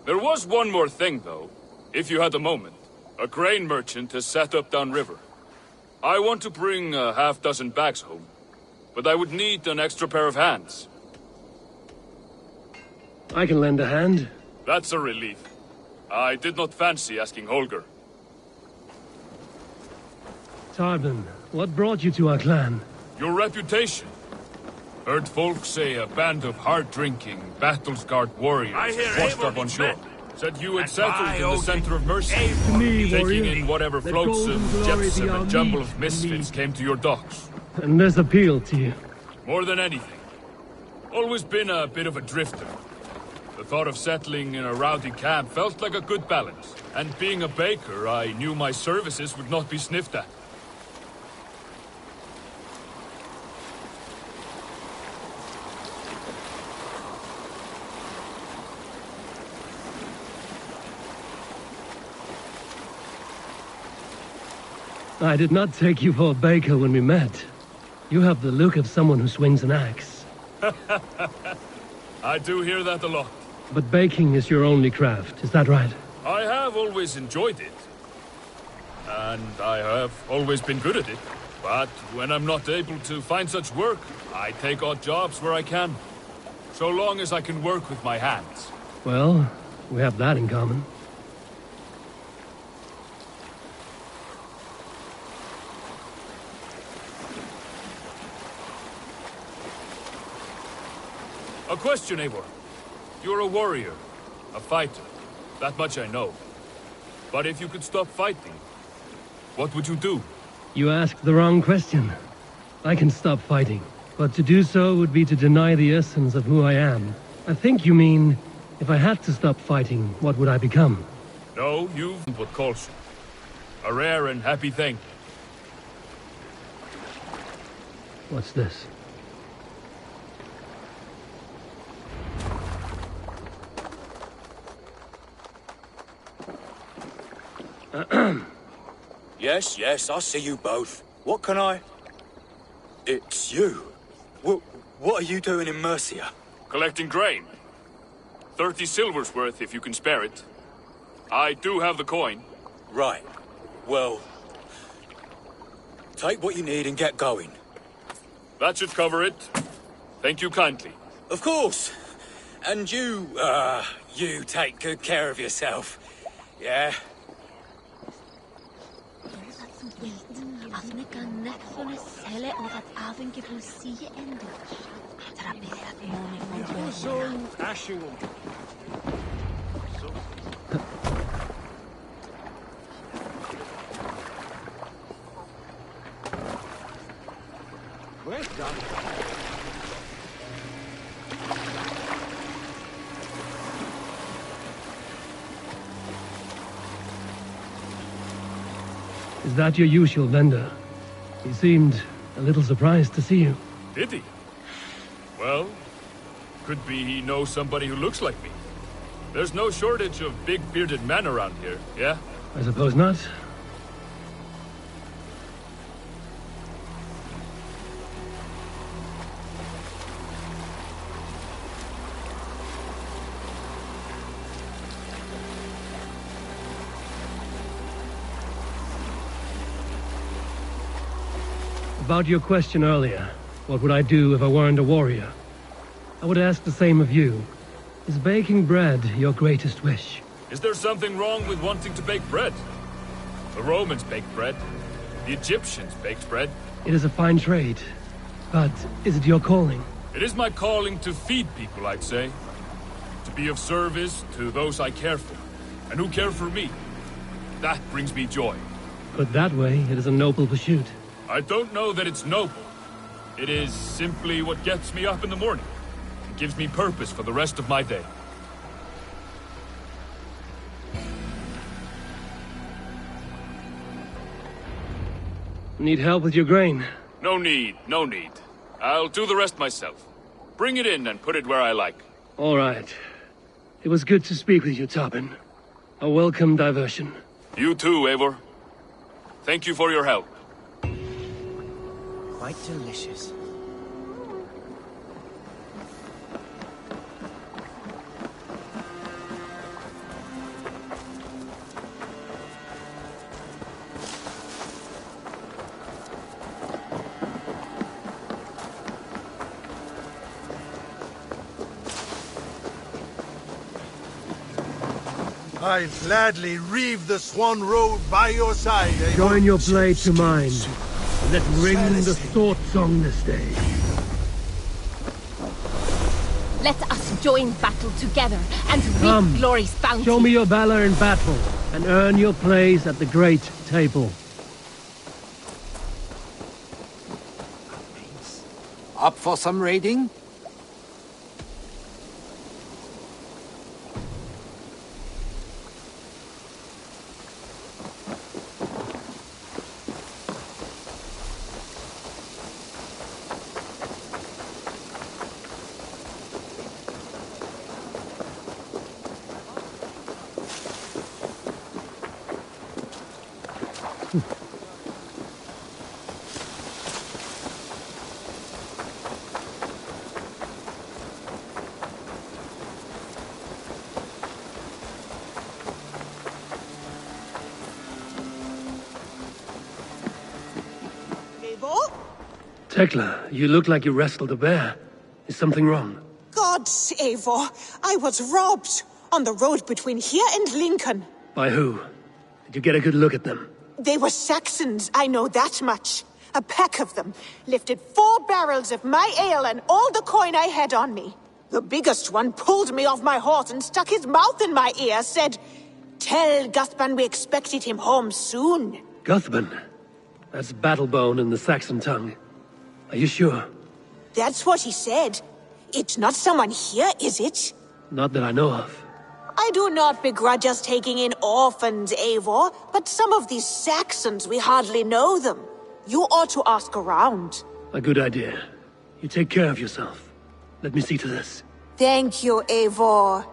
There was one more thing, though, if you had a moment. A grain merchant has set up downriver. I want to bring a half-dozen bags home, but I would need an extra pair of hands.
I can lend a hand.
That's a relief. I did not fancy asking Holger.
Tarbin, what brought you to our clan?
Your reputation. Heard folk say a band of hard-drinking, battle-scarred warriors washed up on shore. Said you had settled in the center of mercy,
To me,
taking
warrior,
in whatever
let
floats
golden
and
glory
jetsam
be our
and jumble
meat
of misfits came to your docks.
And this appeal to you?
More than anything. Always been a bit of a drifter. The thought of settling in a rowdy camp felt like a good balance. And being a baker, I knew my services would not be sniffed at.
I did not take you for a baker when we met. You have the look of someone who swings an axe.
I do hear that a lot.
But baking is your only craft, is that right?
I have
have always enjoyed it. And I have always been good at it. But when I'm not able to find such work, I take odd jobs where I can. So long as I can work with my hands.
Well, we have that in common.
A question, Eivor. You're a warrior, a fighter. That much I know. But if you could stop fighting, what would you do?
You asked the wrong question. I can stop fighting, but to do so would be to deny the essence of who I am. I think you mean, if I had to stop fighting, what would I become?
No, you've what calls you. A rare and happy thing.
What's this?
Yes, I see you both. What can I... It's you. What are you doing in Mercia?
Collecting grain. 30 silver's worth if you can spare it. I do have the coin.
Right. Well... take what you need and get going.
That should cover it. Thank you kindly.
Of course. And you take good care of yourself. Yeah?
Is that your usual vendor? He seemed a little surprised to see you.
Did he? Well, could be he knows somebody who looks like me. There's no shortage of big bearded men around here, yeah?
I suppose not. About your question earlier, what would I do if I weren't a warrior? I would ask the same of you. Is baking bread your greatest wish?
Is there something wrong with wanting to bake bread? The Romans baked bread. The Egyptians baked bread.
It is a fine trade. But is it your calling?
It is my calling to feed people, I'd say. To be of service to those I care for, and who care for me. That brings me joy.
Put that way, it is a noble pursuit.
I don't know that it's noble. It is simply what gets me up in the morning. It gives me purpose for the rest of my day.
Need help with your grain?
No need, no need. I'll do the rest myself. Bring it in and put it where I like.
All right. It was good to speak with you, Tobin. A welcome diversion.
You too, Eivor. Thank you for your help.
Quite delicious.
I'll gladly reave the Swan Road by your side, Eivor.
Join your blade to mine. Let's ring the sword song this day.
Let us join battle together and reap glory's bounty.
Show me your valor in battle, and earn your place at the great table.
Up for some raiding?
Tekla, you look like you wrestled a bear. Is something wrong?
Gods, Eivor, I was robbed on the road between here and Lincoln.
By who? Did you get a good look at them?
They were Saxons, I know that much. A pack of them lifted 4 barrels of my ale and all the coin I had on me. The biggest one pulled me off my horse and stuck his mouth in my ear, said, "Tell Guthban we expected him home soon."
Guthban? That's Battlebone in the Saxon tongue. Are you sure?
That's what he said. It's not someone here, is it?
Not that I know of.
I do not begrudge us taking in orphans, Eivor, but some of these Saxons, we hardly know them. You ought to ask around.
A good idea. You take care of yourself. Let me see to this.
Thank you, Eivor.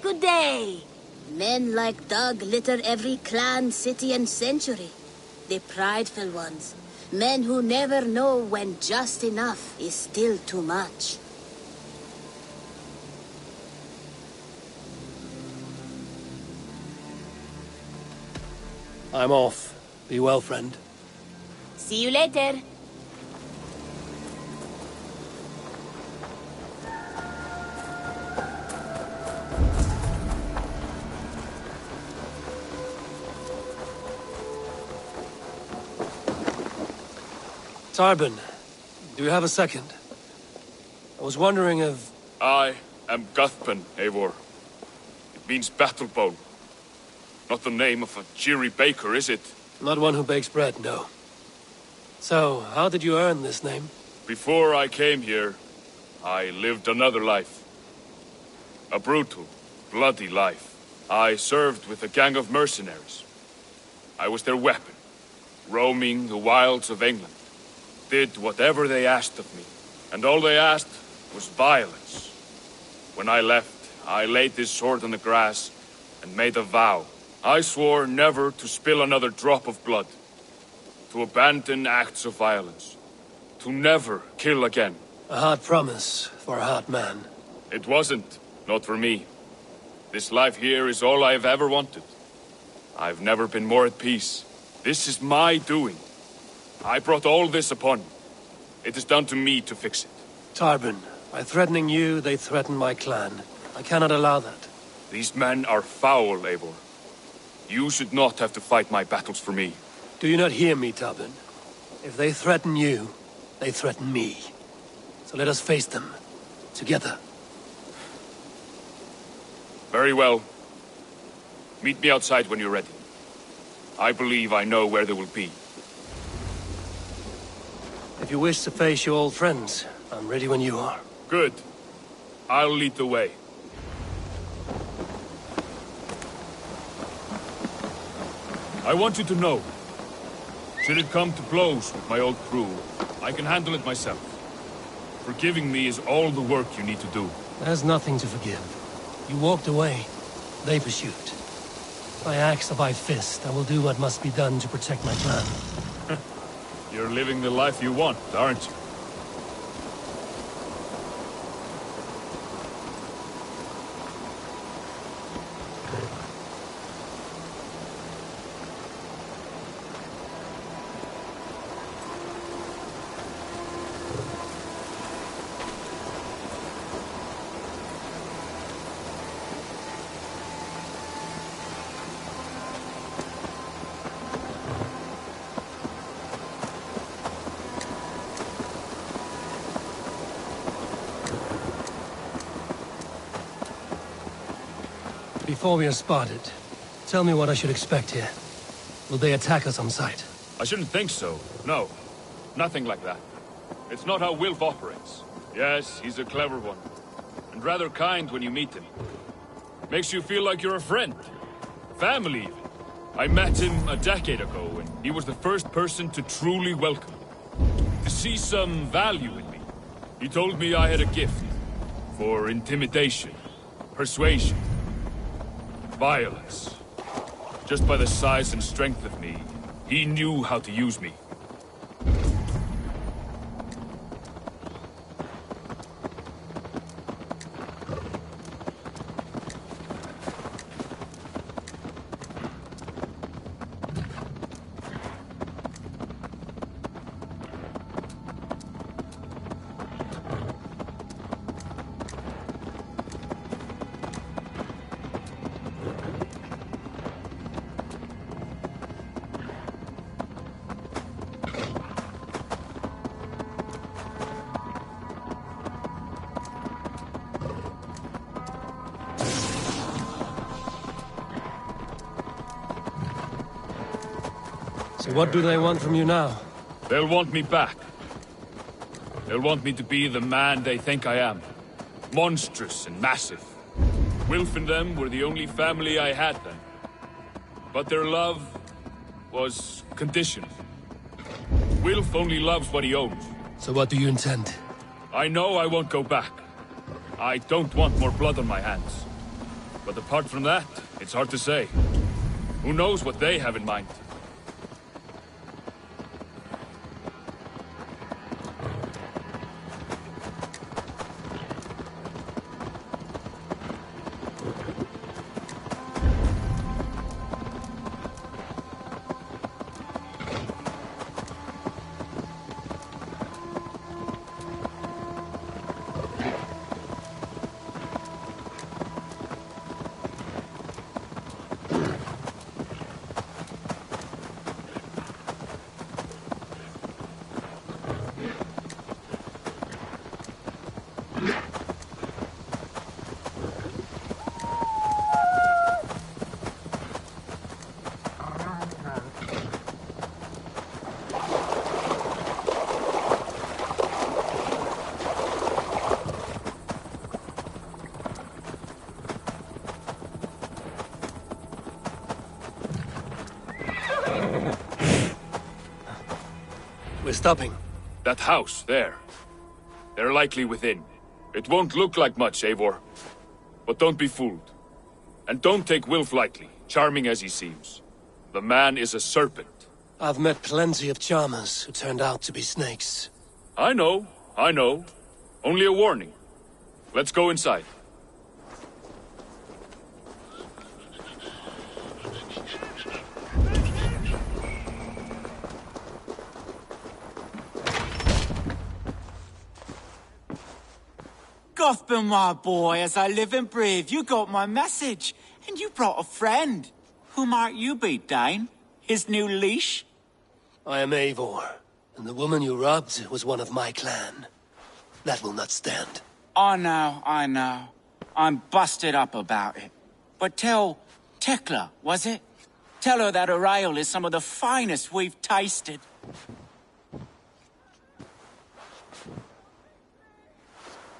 Good day. Men like Doug litter every clan, city, and century. The prideful ones. Men who never know when just enough is still too much.
I'm off. Be well, friend.
See you later.
Tarbin, do you have a second? I was wondering if...
I am Guthban, Eivor. It means Battlebone. Not the name of a cheery baker, is it?
Not one who bakes bread, no. So, how did you earn this name?
Before I came here, I lived another life. A brutal, bloody life. I served with a gang of mercenaries. I was their weapon, roaming the wilds of England. Did whatever they asked of me, and all they asked was violence. When I left, I laid this sword on the grass and made a vow. I swore never to spill another drop of blood, to abandon acts of violence, to never kill again.
A hard promise for a hard man.
It wasn't, not for me. This life here is all I've ever wanted. I've never been more at peace. This is my doing. I brought all this upon you. It is down to me to fix it.
Tarbin, by threatening you, they threaten my clan. I cannot allow that.
These men are foul, Eivor. You should not have to fight my battles for me.
Do you not hear me, Tarbin? If they threaten you, they threaten me. So let us face them. Together.
Very well. Meet me outside when you're ready. I believe I know where they will be.
If you wish to face your old friends, I'm ready when you are.
Good. I'll lead the way. I want you to know, should it come to blows with my old crew, I can handle it myself. Forgiving me is all the work you need to do.
There's nothing to forgive. You walked away. They pursued. By axe or by fist, I will do what must be done to protect my clan.
You're living the life you want, aren't you?
Before we are spotted, tell me what I should expect here. Will they attack us on sight?
I shouldn't think so. No. Nothing like that. It's not how Wilf operates. Yes, he's a clever one. And rather kind when you meet him. Makes you feel like you're a friend. Family, even. I met him a decade ago, and he was the first person to truly welcome me. To see some value in me. He told me I had a gift. For intimidation. Persuasion. Violence. Just by the size and strength of me, he knew how to use me.
So what do they want from you now?
They'll want me back. They'll want me to be the man they think I am. Monstrous and massive. Wilf and them were the only family I had then. But their love was conditional. Wilf only loves what he owns.
So what do you intend?
I know I won't go back. I don't want more blood on my hands. But apart from that, it's hard to say. Who knows what they have in mind?
We're stopping.
That house, there. They're likely within. It won't look like much, Eivor. But don't be fooled. And don't take Wilf lightly, charming as he seems. The man is a serpent.
I've met plenty of charmers who turned out to be snakes.
I know. Only a warning. Let's go inside.
Gothbin, my boy, as I live and breathe, you got my message. And you brought a friend. Who might you be, Dane? His new leash?
I am Eivor, and the woman you robbed was one of my clan. That will not stand.
I know. I'm busted up about it. But tell Tekla, was it? Tell her that her ale is some of the finest we've tasted.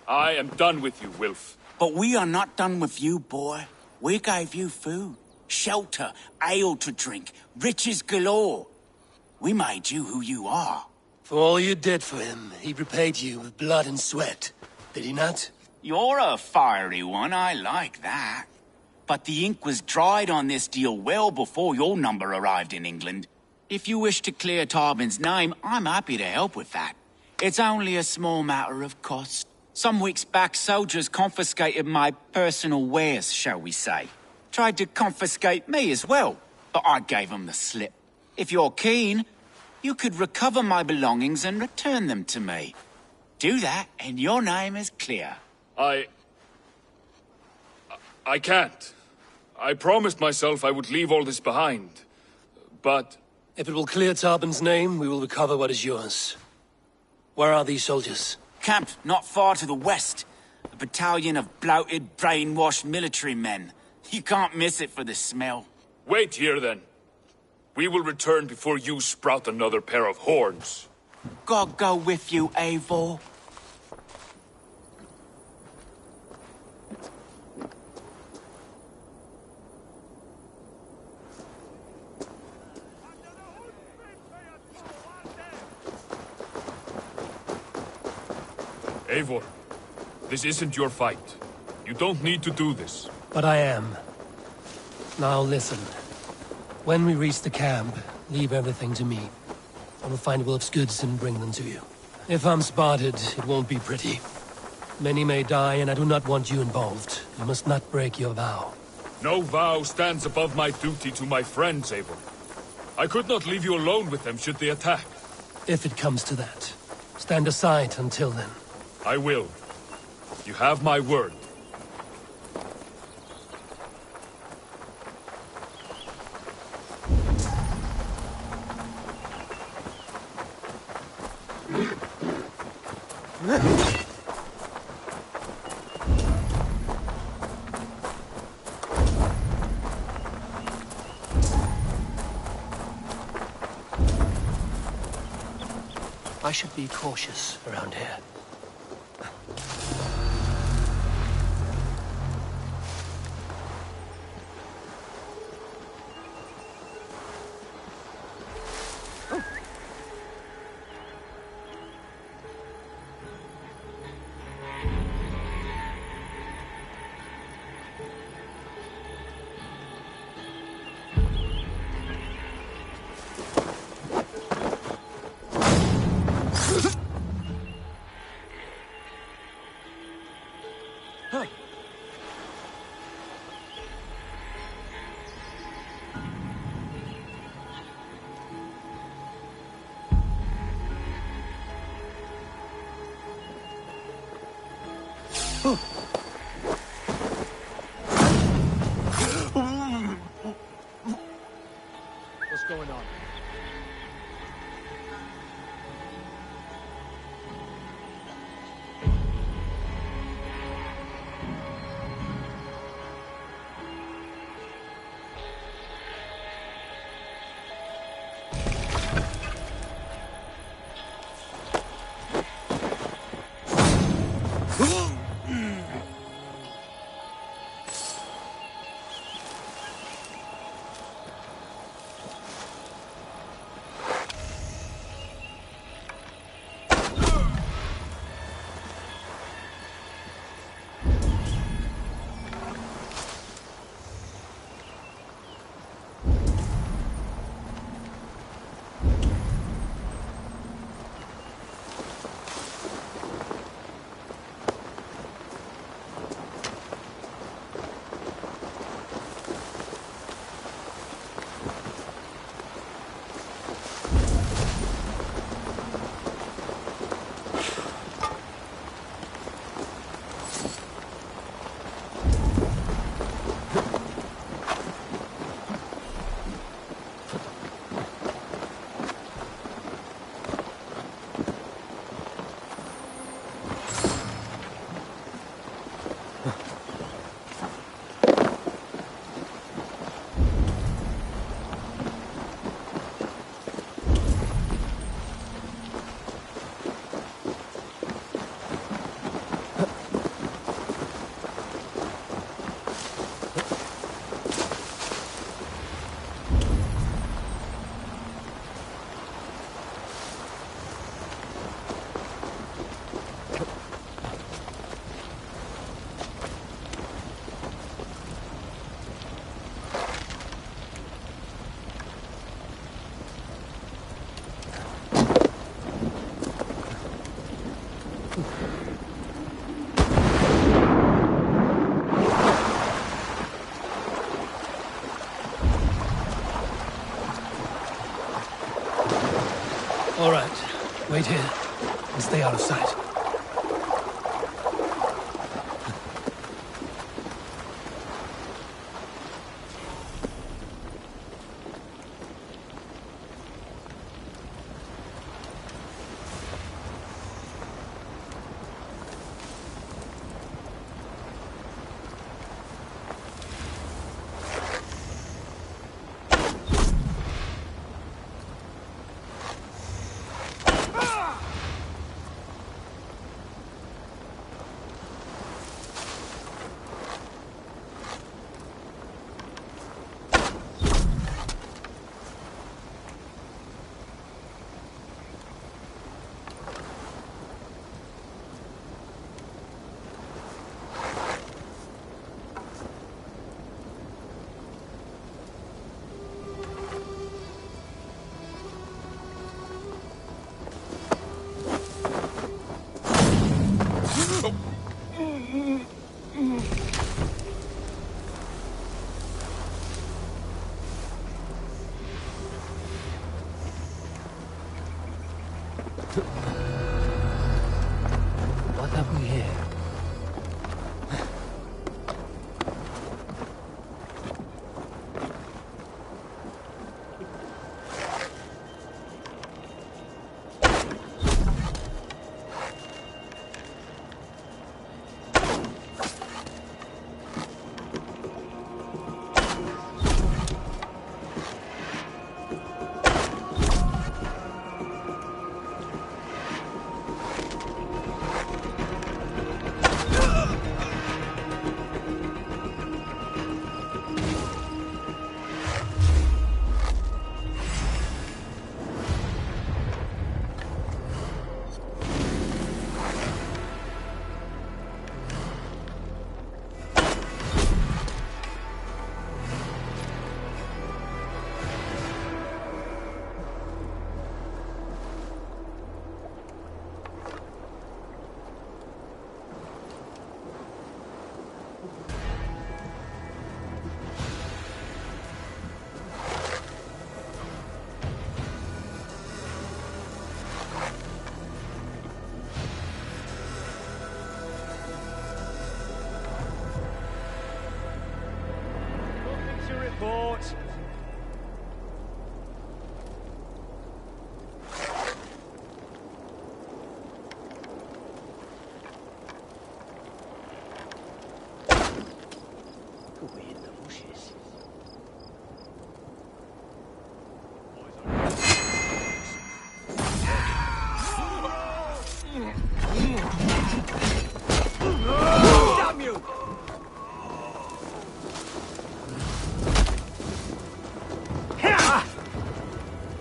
I am done with you, Wilf.
But we are not done with you, boy. We gave you food, shelter, ale to drink, riches galore. We made you who you are.
For all you did for him, he repaid you with blood and sweat. Did he not?
You're a fiery one, I like that. But the ink was dried on this deal well before your number arrived in England. If you wish to clear Tarbin's name, I'm happy to help with that. It's only a small matter of cost. Some weeks back, soldiers confiscated my personal wares, shall we say. Tried to confiscate me as well, but I gave them the slip. If you're keen, you could recover my belongings and return them to me. Do that, and your name is clear.
I can't. I promised myself I would leave all this behind. But...
If it will clear Tarbin's name, we will recover what is yours. Where are these soldiers?
Camped not far to the west. A battalion of bloated, brainwashed military men. You can't miss it for the smell.
Wait here, then. We will return before you sprout another pair of horns.
God go with you, Eivor.
Eivor, this isn't your fight. You don't need to do this.
But I am. Now listen. When we reach the camp, leave everything to me. I will find Wilf's goods and bring them to you. If I'm spotted, it won't be pretty. Many may die, and I do not want you involved. You must not break your vow.
No vow stands above my duty to my friends, Eivor. I could not leave you alone with them should they attack.
If it comes to that. Stand aside until then.
I will. You have my word.
I should be cautious around here.
What's going on?
All right. Wait here and stay out of sight.
Ah!
What have we here?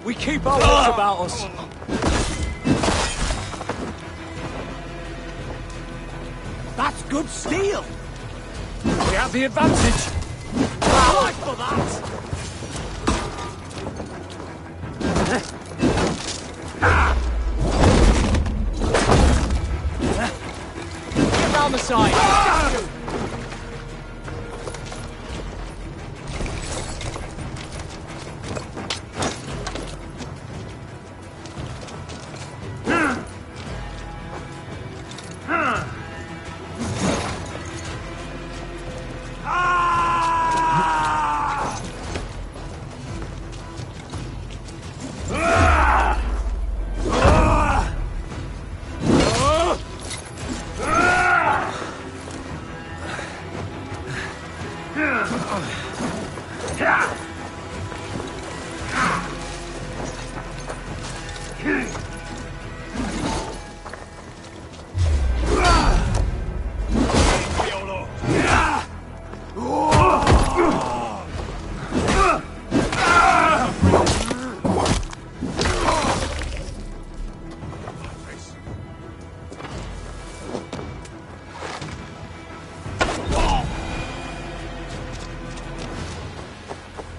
We keep our wits about us. That's good steel. We have the advantage. Fight for that. Get round the side.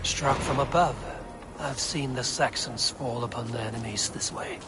Struck from above. I've seen the Saxons fall upon their enemies this way.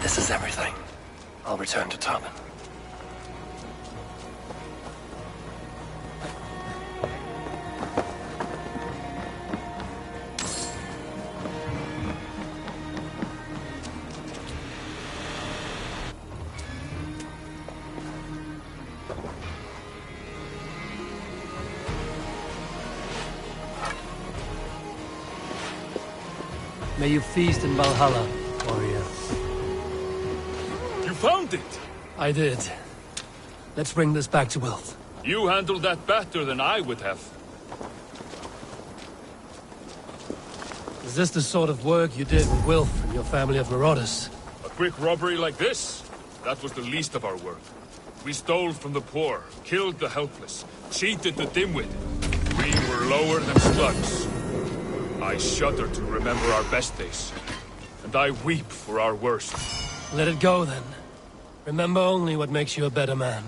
This is everything. I'll return to Tommen. May you feast in Valhalla, warrior.
Found it!
I did. Let's bring this back to Wilf.
You handled that better than I would have.
Is this the sort of work you did with Wilf and your family of marauders?
A quick robbery like this? That was the least of our work. We stole from the poor, killed the helpless, cheated the dimwit. We were lower than slugs. I shudder to remember our best days. and I weep for our worst.
Let it go, then. Remember only what makes you a better man.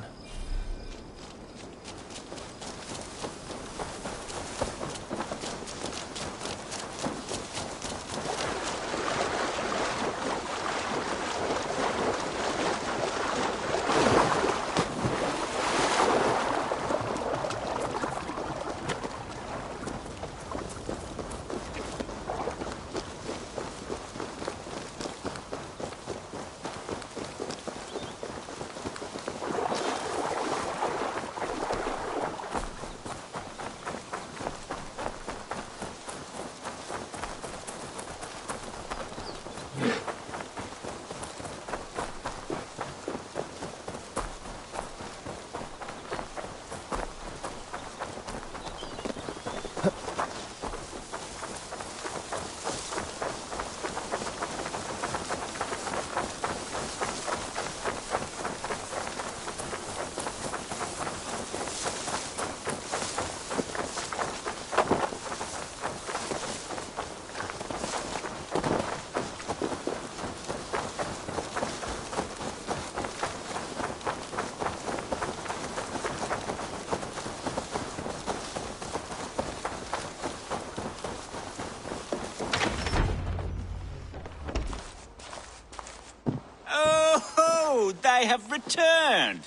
They have returned.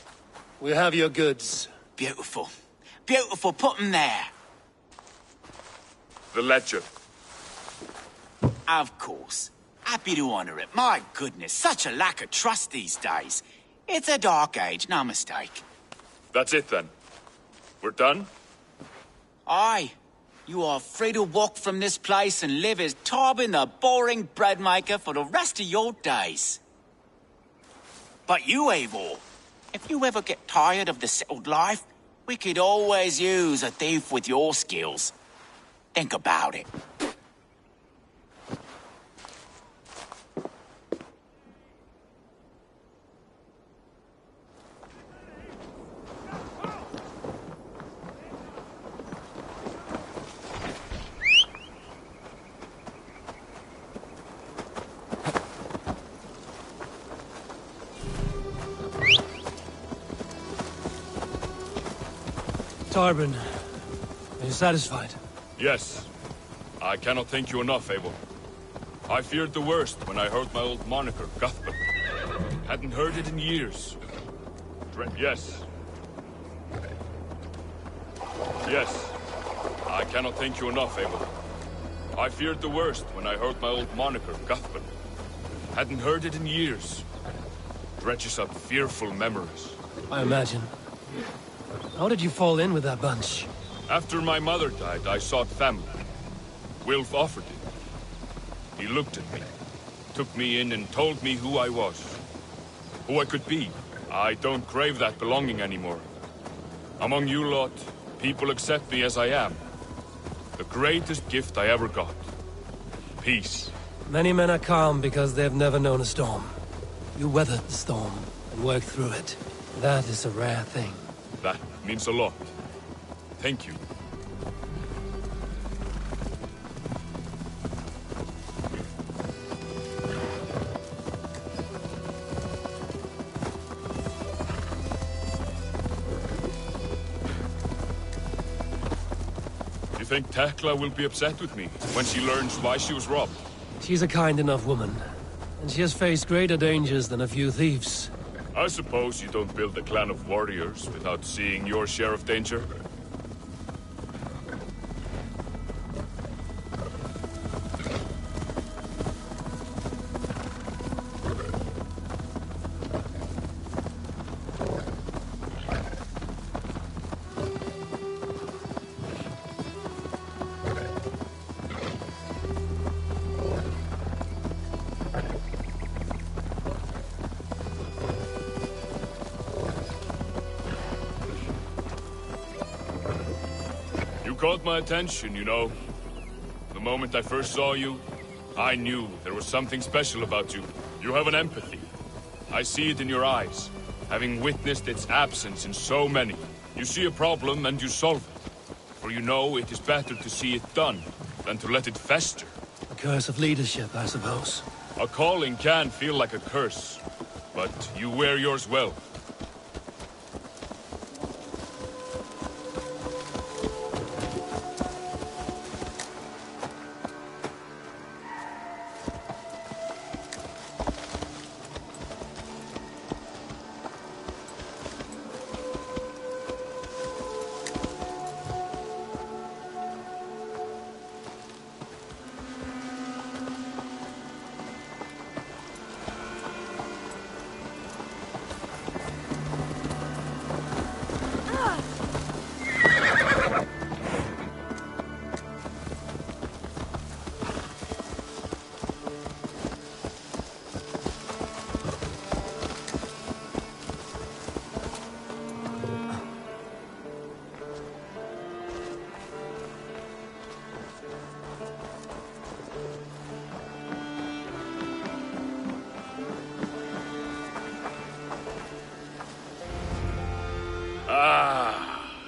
We have your goods.
Beautiful. Beautiful. Put them there.
The ledger.
Of course. Happy to honor it. My goodness, such a lack of trust these days. It's a dark age, no mistake.
That's it, then. We're done?
Aye. You are free to walk from this place and live as Tarbin the boring bread maker for the rest of your days. But you, Eivor, if you ever get tired of the settled life, we could always use a thief with your skills. Think about it.
Tarbin, are you satisfied?
Yes. I cannot thank you enough, Abel. I feared the worst when I heard my old moniker, Cuthbert. Hadn't heard it in years. Yes. Yes. I cannot thank you enough, Abel. I feared the worst when I heard my old moniker, Cuthbert. Hadn't heard it in years. Dredges up fearful memories.
I imagine. How did you fall in with that bunch?
After my mother died, I sought family. Wilf offered it. He looked at me, took me in and told me who I was. Who I could be. I don't crave that belonging anymore. Among you lot, people accept me as I am. The greatest gift I ever got. Peace.
Many men are calm because they've never known a storm. You weathered the storm and worked through it. That is a rare thing.
That means a lot. Thank you. You think Tekla will be upset with me when she learns why she was robbed?
She's a kind enough woman, and she has faced greater dangers than a few thieves.
I suppose you don't build a clan of warriors without seeing your share of danger? Caught my attention, you know. The moment I first saw you, I knew there was something special about you. You have an empathy. I see it in your eyes, having witnessed its absence in so many. You see a problem and you solve it. For you know it is better to see it done than to let it fester.
A curse of leadership, I suppose.
A calling can feel like a curse, but you wear yours well.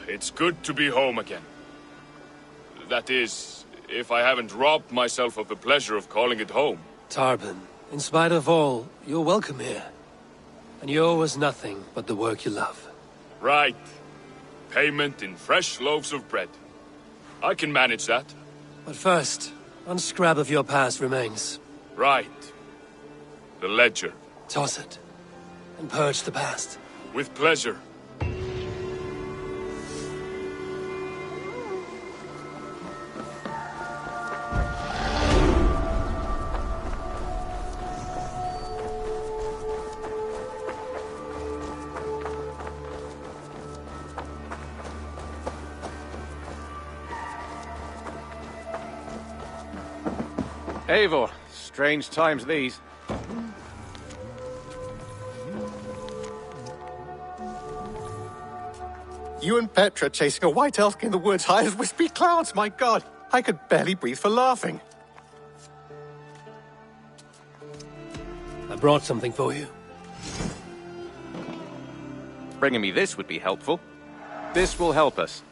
It's good to be home again. That is, if I haven't robbed myself of the pleasure of calling it home.
Tarban, in spite of all, you're welcome here. And you owe us nothing but the work you love.
Right. Payment in fresh loaves of bread. I can manage that.
But first, one scrap of your past remains.
Right. The ledger.
Toss it, and purge the past.
With pleasure.
Eivor, strange times these.
You and Petra chasing a white elk in the woods high as wispy clouds, my god! I could barely breathe for laughing.
I brought something for you.
Bringing me this would be helpful. This will help us.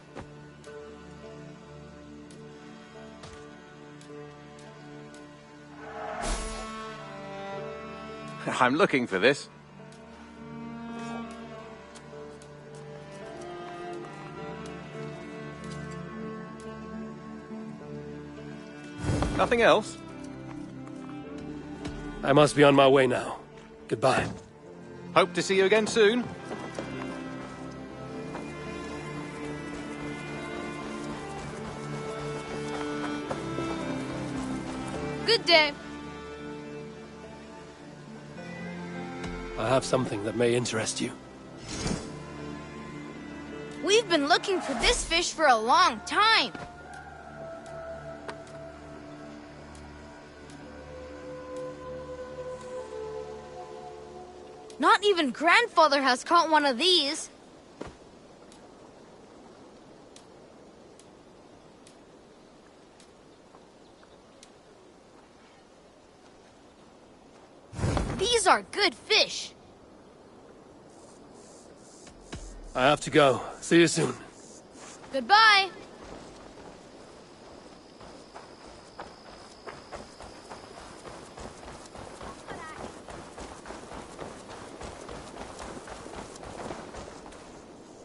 I'm looking for this. Nothing else?
I must be on my way now. Goodbye.
Hope to see you again soon.
Good day.
I have something that may interest you.
We've been looking for this fish for a long time. Not even Grandfather has caught one of these. These are good fish.
I have to go. See you soon.
Goodbye.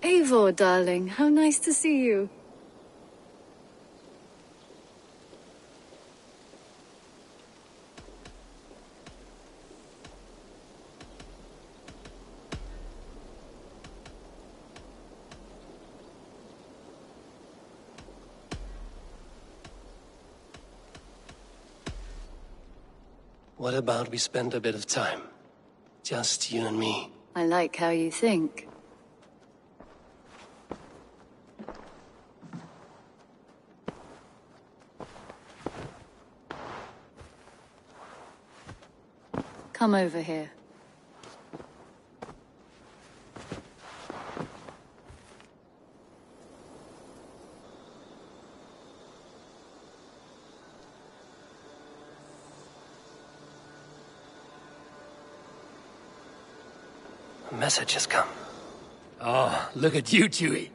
Eivor, darling, how nice to see you.
What about we spend a bit of time? Just you and me.
I like how you think. Come over here.
A message has come. Oh, look at you, Chewie.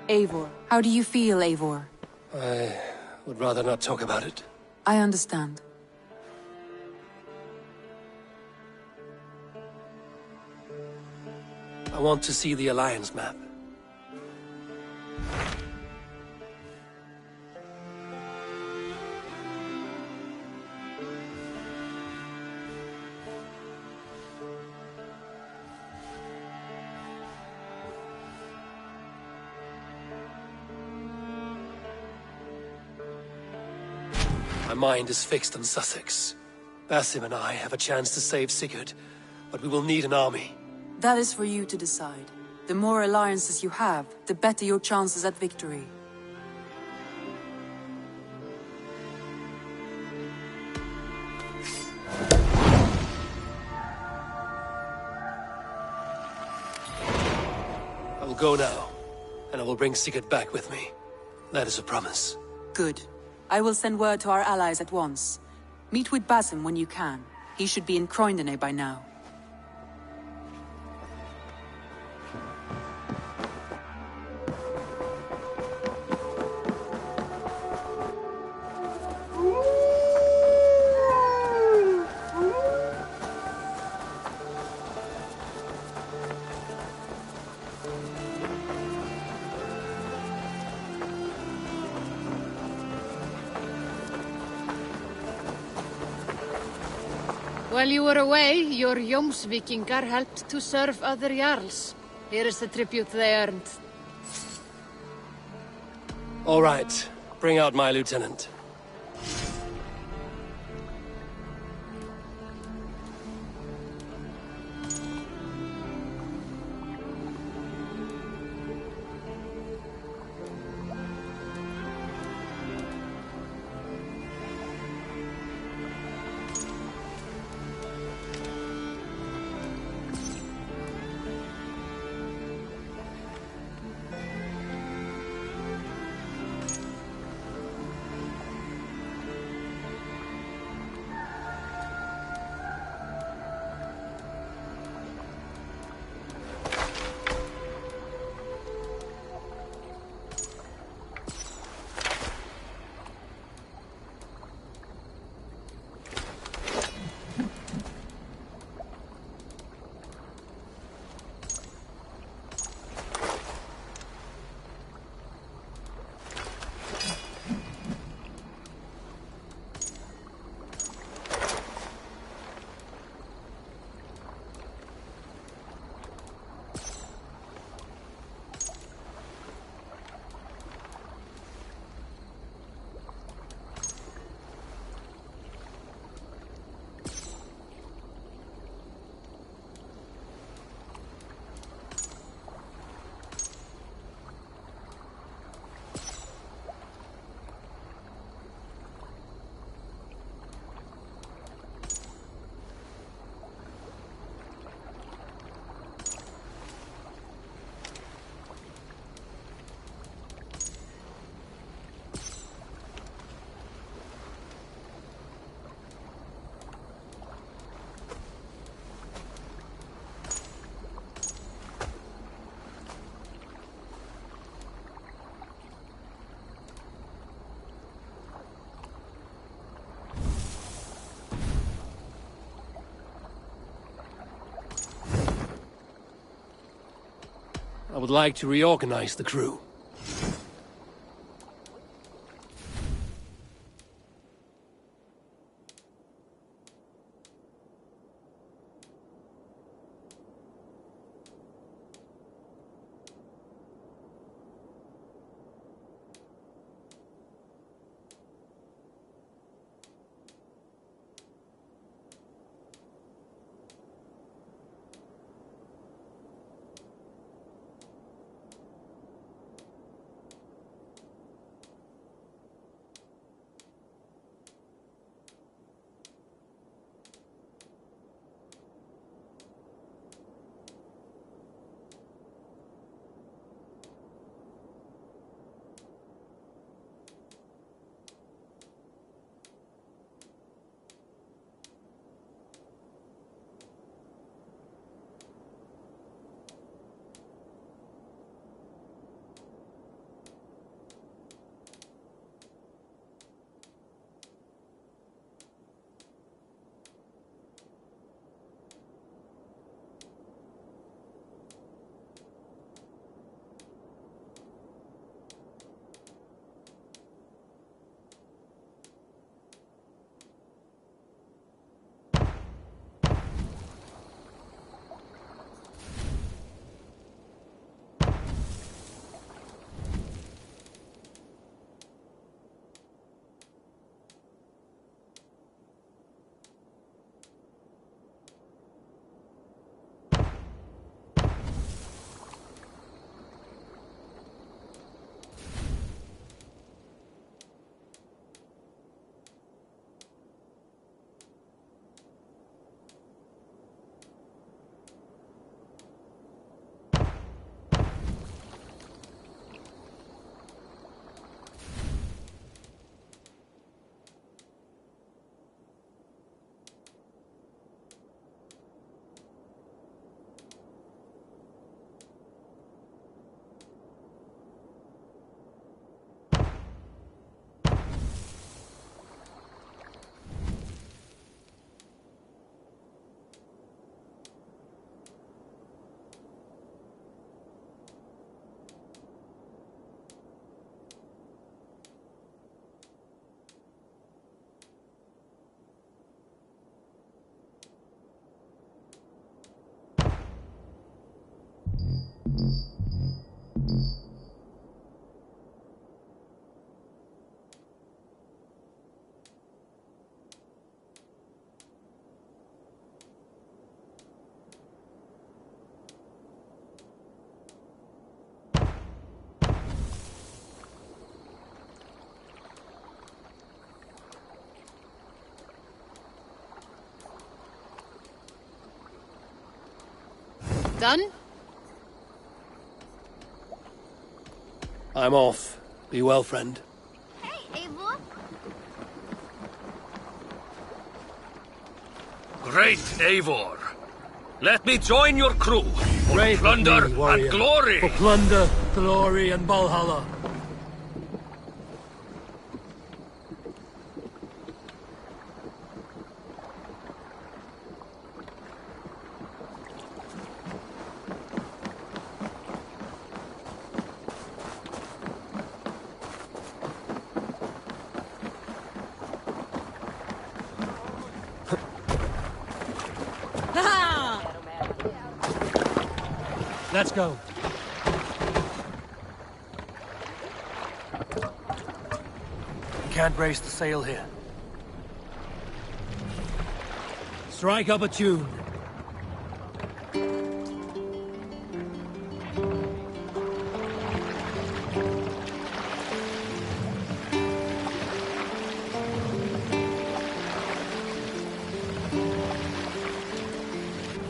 Eivor. How do you feel, Eivor?
I would rather not talk about it.
I understand.
I want to see the Alliance map. My mind is fixed on Sussex. Basim and I have a chance to save Sigurd, but we will need an army.
That is for you to decide. The more alliances you have, the better your chances at victory.
I will go now, and I will bring Sigurd back with me. That is a promise.
Good. I will send word to our allies at once. Meet with Basim when you can. He should be in Croydon by now.
While you were away, your Jómsvíkingar helped to serve other Jarls. Here is the tribute they earned.
All right. Bring out my lieutenant. I would like to reorganize the crew.
Done?
I'm off. Be well, friend.
Hey, Eivor.
Great Eivor. Let me join your crew for
Brave
plunder
with me, warrior.
and glory.
For plunder, glory, and Valhalla. Let's go. We can't brace the sail here. Strike up a tune.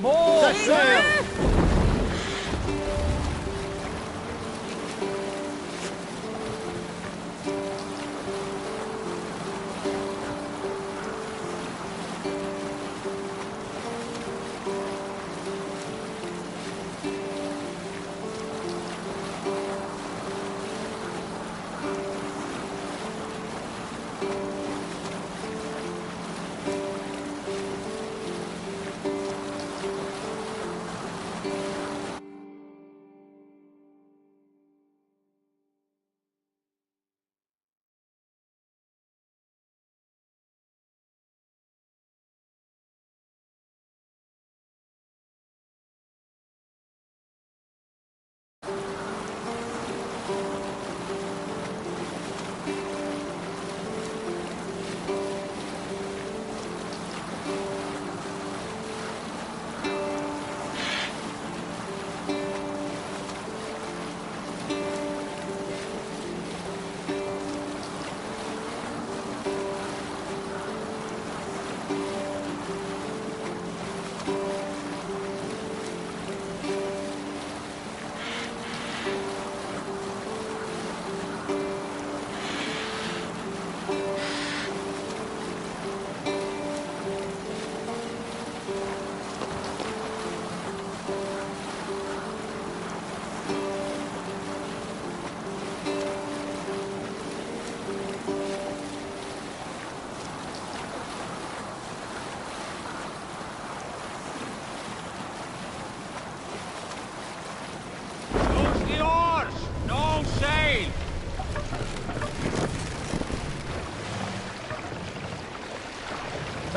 More
Set sail!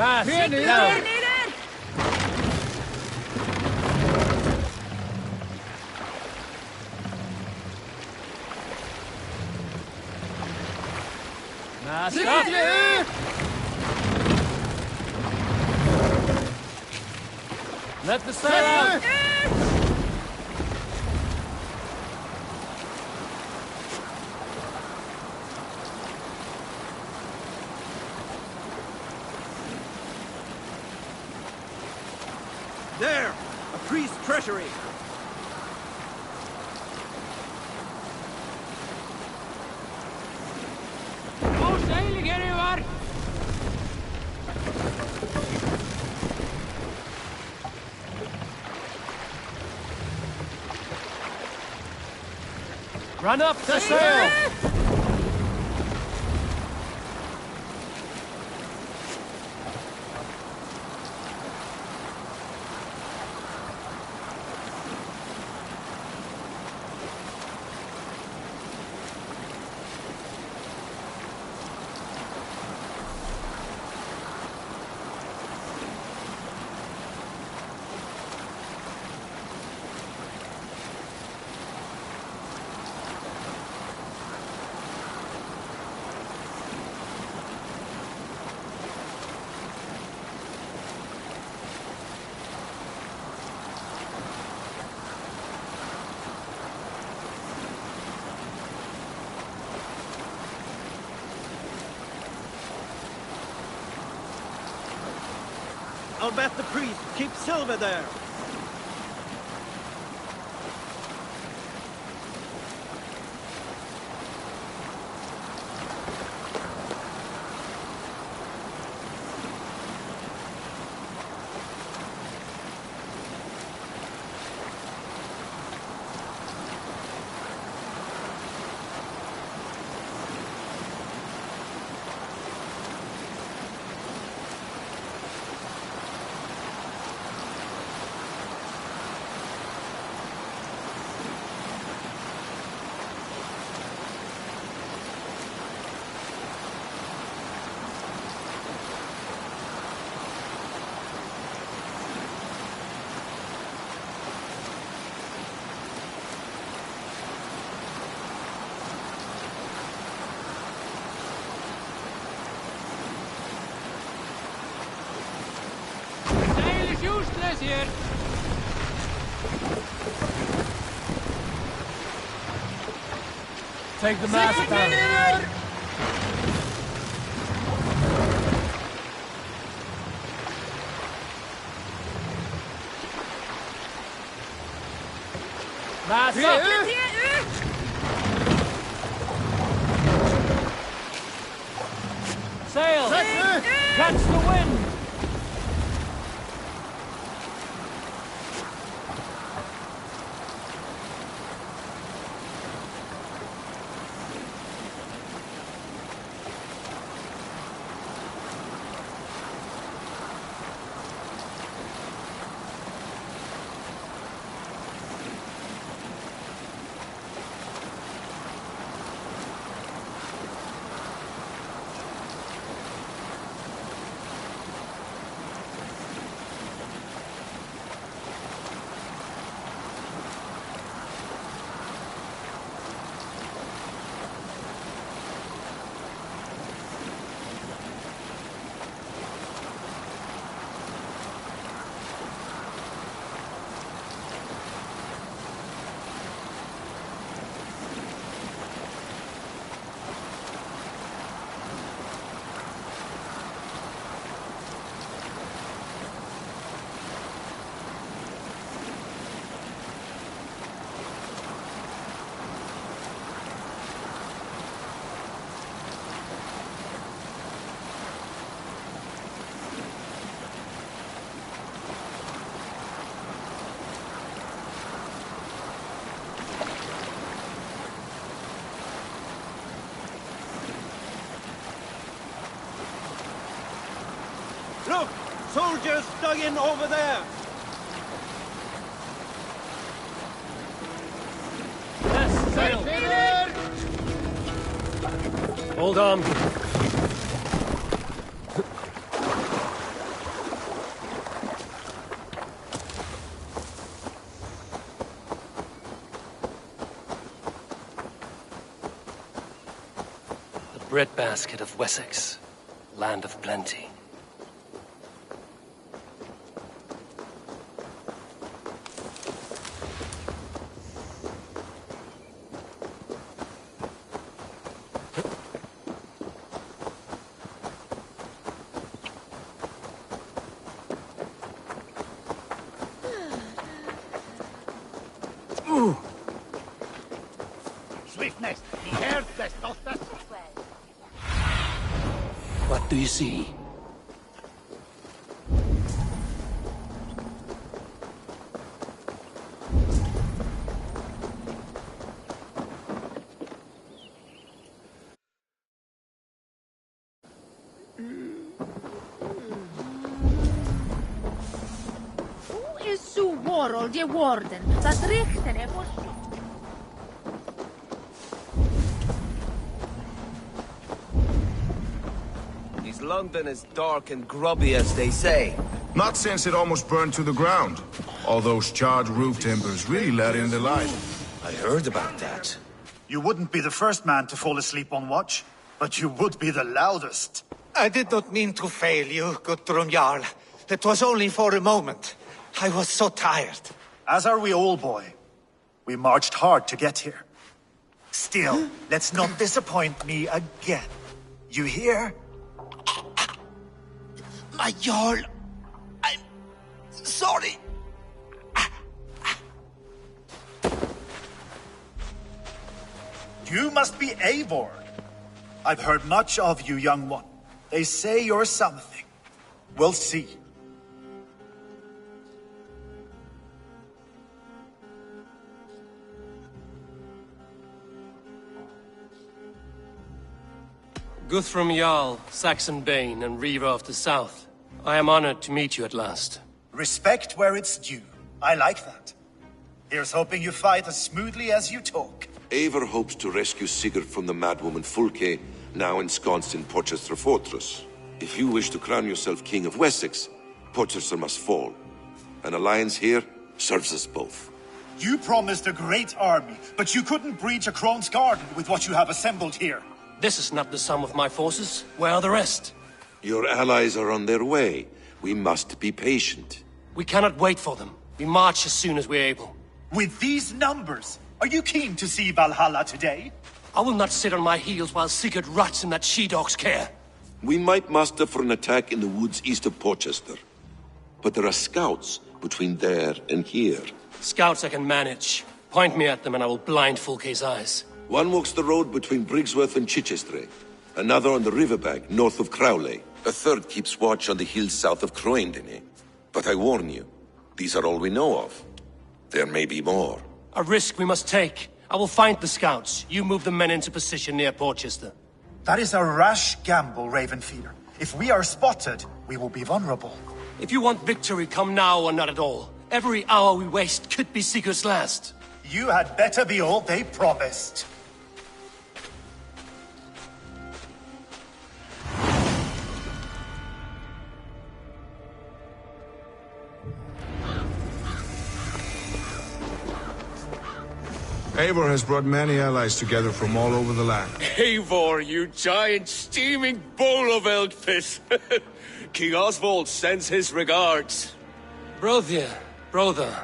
Fast!
Down.
Stop!
Let the sail out!
There! A priest's treasury!
No sailing anywhere!
Run up the sail!
I'll bet the priest keeps silver there.
here.
Take the mast down.
Mast up!
Sail! Catch the wind!
Look! Soldiers dug in over there!
Yes, sail! Hold on. The breadbasket of Wessex, land of plenty.
Swiftness! He heard this, not this.
What do you see?
Who is so warled ye warden? Dat richten er voor.
London as dark and grubby as they say.
Not since it almost burned to the ground. All those charred roof timbers really let in the light.
I heard about that.
You wouldn't be the first man to fall asleep on watch, but you would be the loudest.
I did not mean to fail you, Guthrum Jarl. It was only for a moment. I was so tired.
As are we all, boy. We marched hard to get here. Still, let's not disappoint me again. You hear?
My Jarl, I'm sorry.
You must be Eivor. I've heard much of you, young one. They say you're something. We'll see.
Guthrum Jarl, Saxon Bane, and Reaver of the South. I am honored to meet you at last.
Respect where it's due. I like that. Here's hoping you fight as smoothly as you talk.
Eivor hopes to rescue Sigurd from the madwoman Fulke, now ensconced in Porchester Fortress. If you wish to crown yourself King of Wessex, Porchester must fall. An alliance here serves us both.
You promised a great army, but you couldn't breach a Crone's garden with what you have assembled here.
This is not the sum of my forces. Where are the rest?
Your allies are on their way. We must be patient.
We cannot wait for them. We march as soon as we're able.
With these numbers, are you keen to see Valhalla today?
I will not sit on my heels while Sigurd rots in that she-dog's care.
We might muster for an attack in the woods east of Porchester. But there are scouts between there and here.
Scouts I can manage. Point me at them and I will blind Fulke's eyes.
One walks the road between Briggsworth and Chichester. Another on the riverbank north of Crowley. A third keeps watch on the hills south of Croendene. But I warn you, these are all we know of. There may be more.
A risk we must take. I will find the scouts. You move the men into position near Porchester.
That is a rash gamble, Ravenfeeder. If we are spotted, we will be vulnerable.
If you want victory, come now or not at all. Every hour we waste could be Sigurd's last.
You had better be all they promised.
Eivor has brought many allies together from all over the land.
Eivor, you giant steaming bowl of elk piss. King Oswald sends his regards.
Brothia, brother.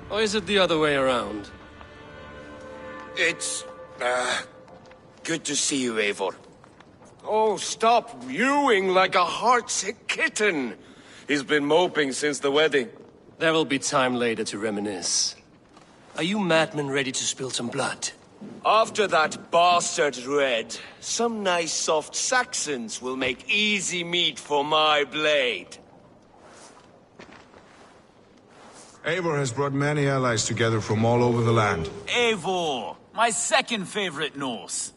Or is it the other way around?
It's, good to see you, Eivor. Oh, stop mewing like a heartsick kitten. He's been moping since the wedding.
There will be time later to reminisce. Are you madmen ready to spill some blood?
After that bastard Red, some nice soft Saxons will make easy meat for my blade.
Eivor has brought many allies together from all over the land.
Eivor, my second favorite Norse.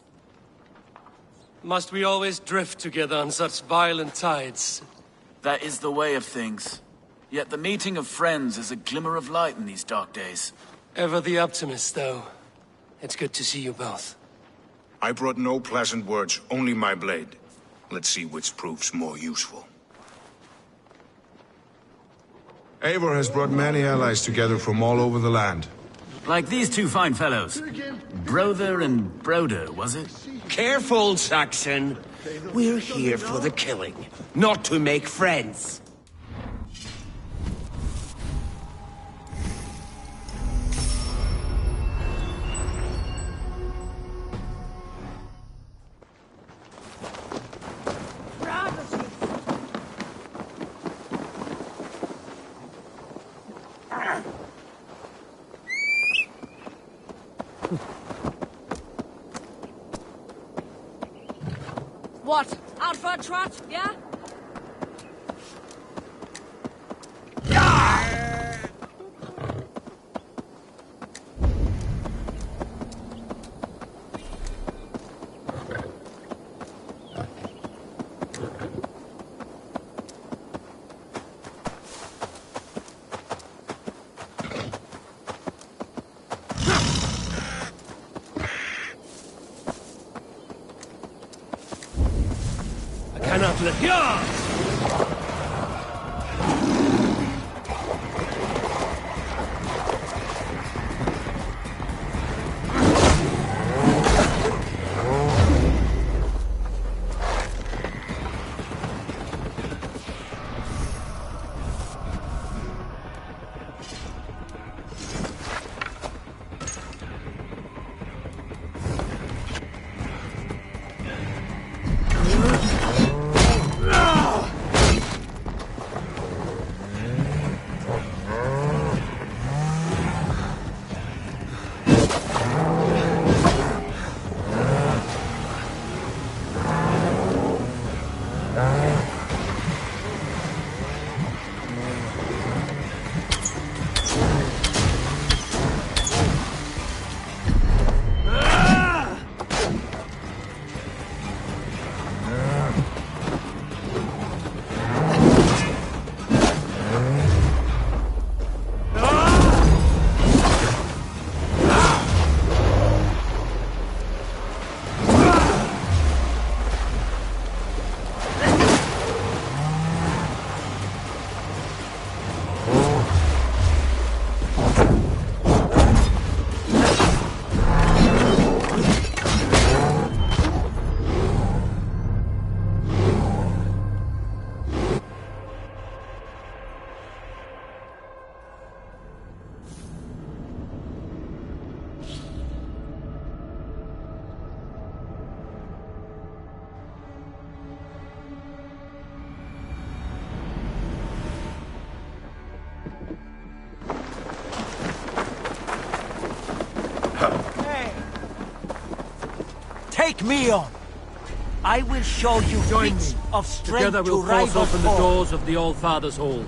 Must we always drift together on such violent tides?
That is the way of things. Yet the meeting of friends is a glimmer of light in these dark days.
Ever the optimist, though. It's good to see you both.
I brought no pleasant words, only my blade. Let's see which proves more useful. Eivor has brought many allies together from all over the land.
Like these two fine fellows. Brother and Broder, was it?
Careful, Saxon. We're here for the killing, not to make friends.
What? Out for a trot, yeah?
Cannot let ya!
Take me on. I will show you
Join
bits
me.
of strength
Together we'll
to
force
rival
open the
Thor.
doors of the All-Father's Hall.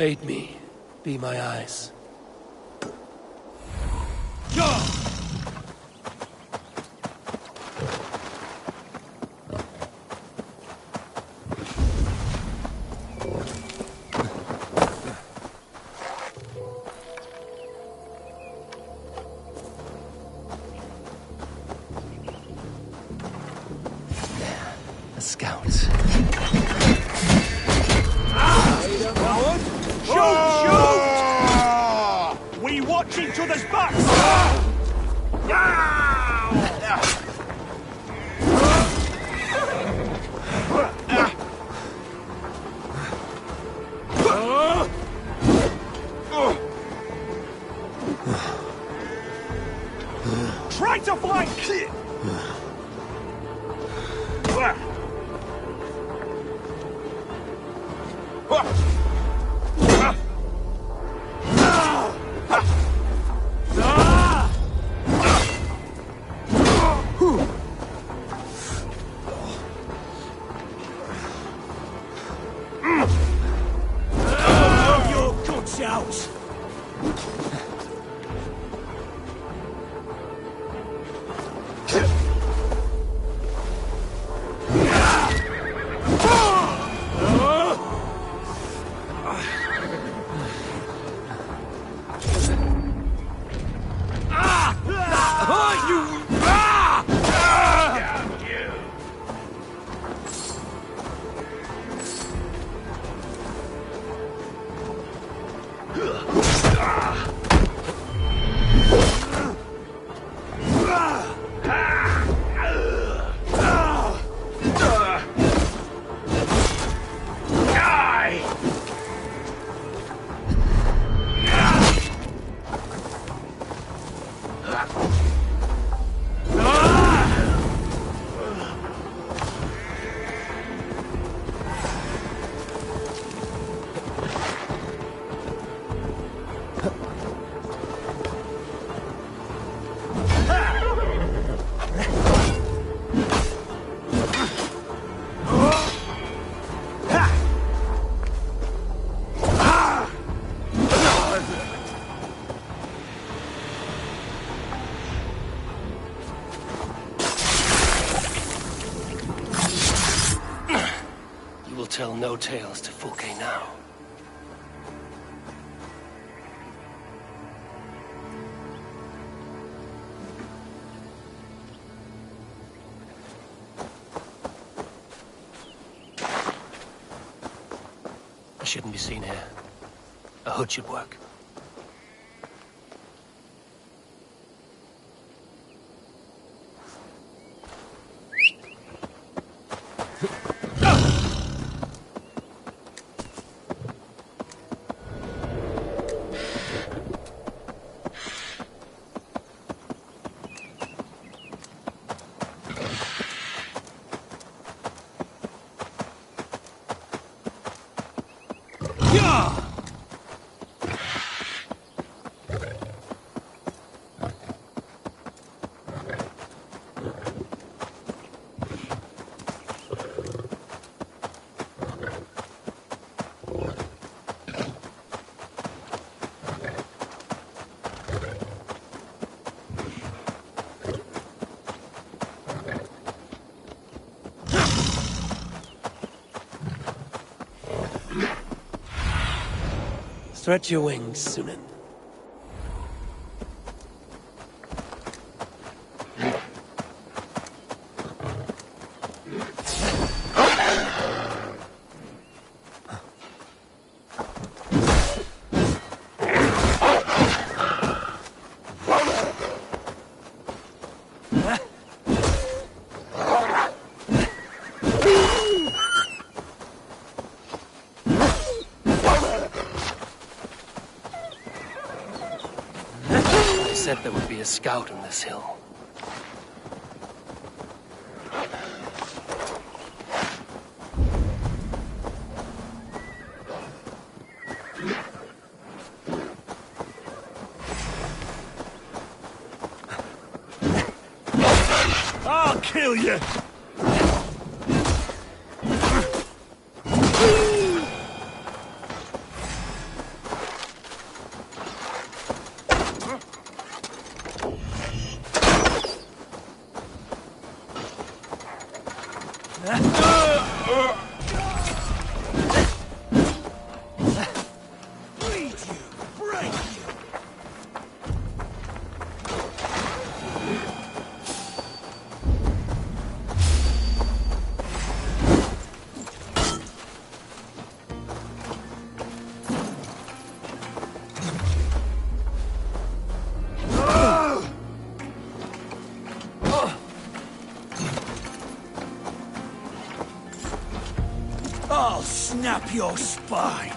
Aid me. Be my eyes. A scout.
Shoot! We watch each other's backs! Try to flank! Your guts out!
tell no tales to Fulke now. I shouldn't be seen here. A hood should work. Stretch your wings, Sunan. Said there would be a scout on this hill.
I'll kill you! I'll snap your spine!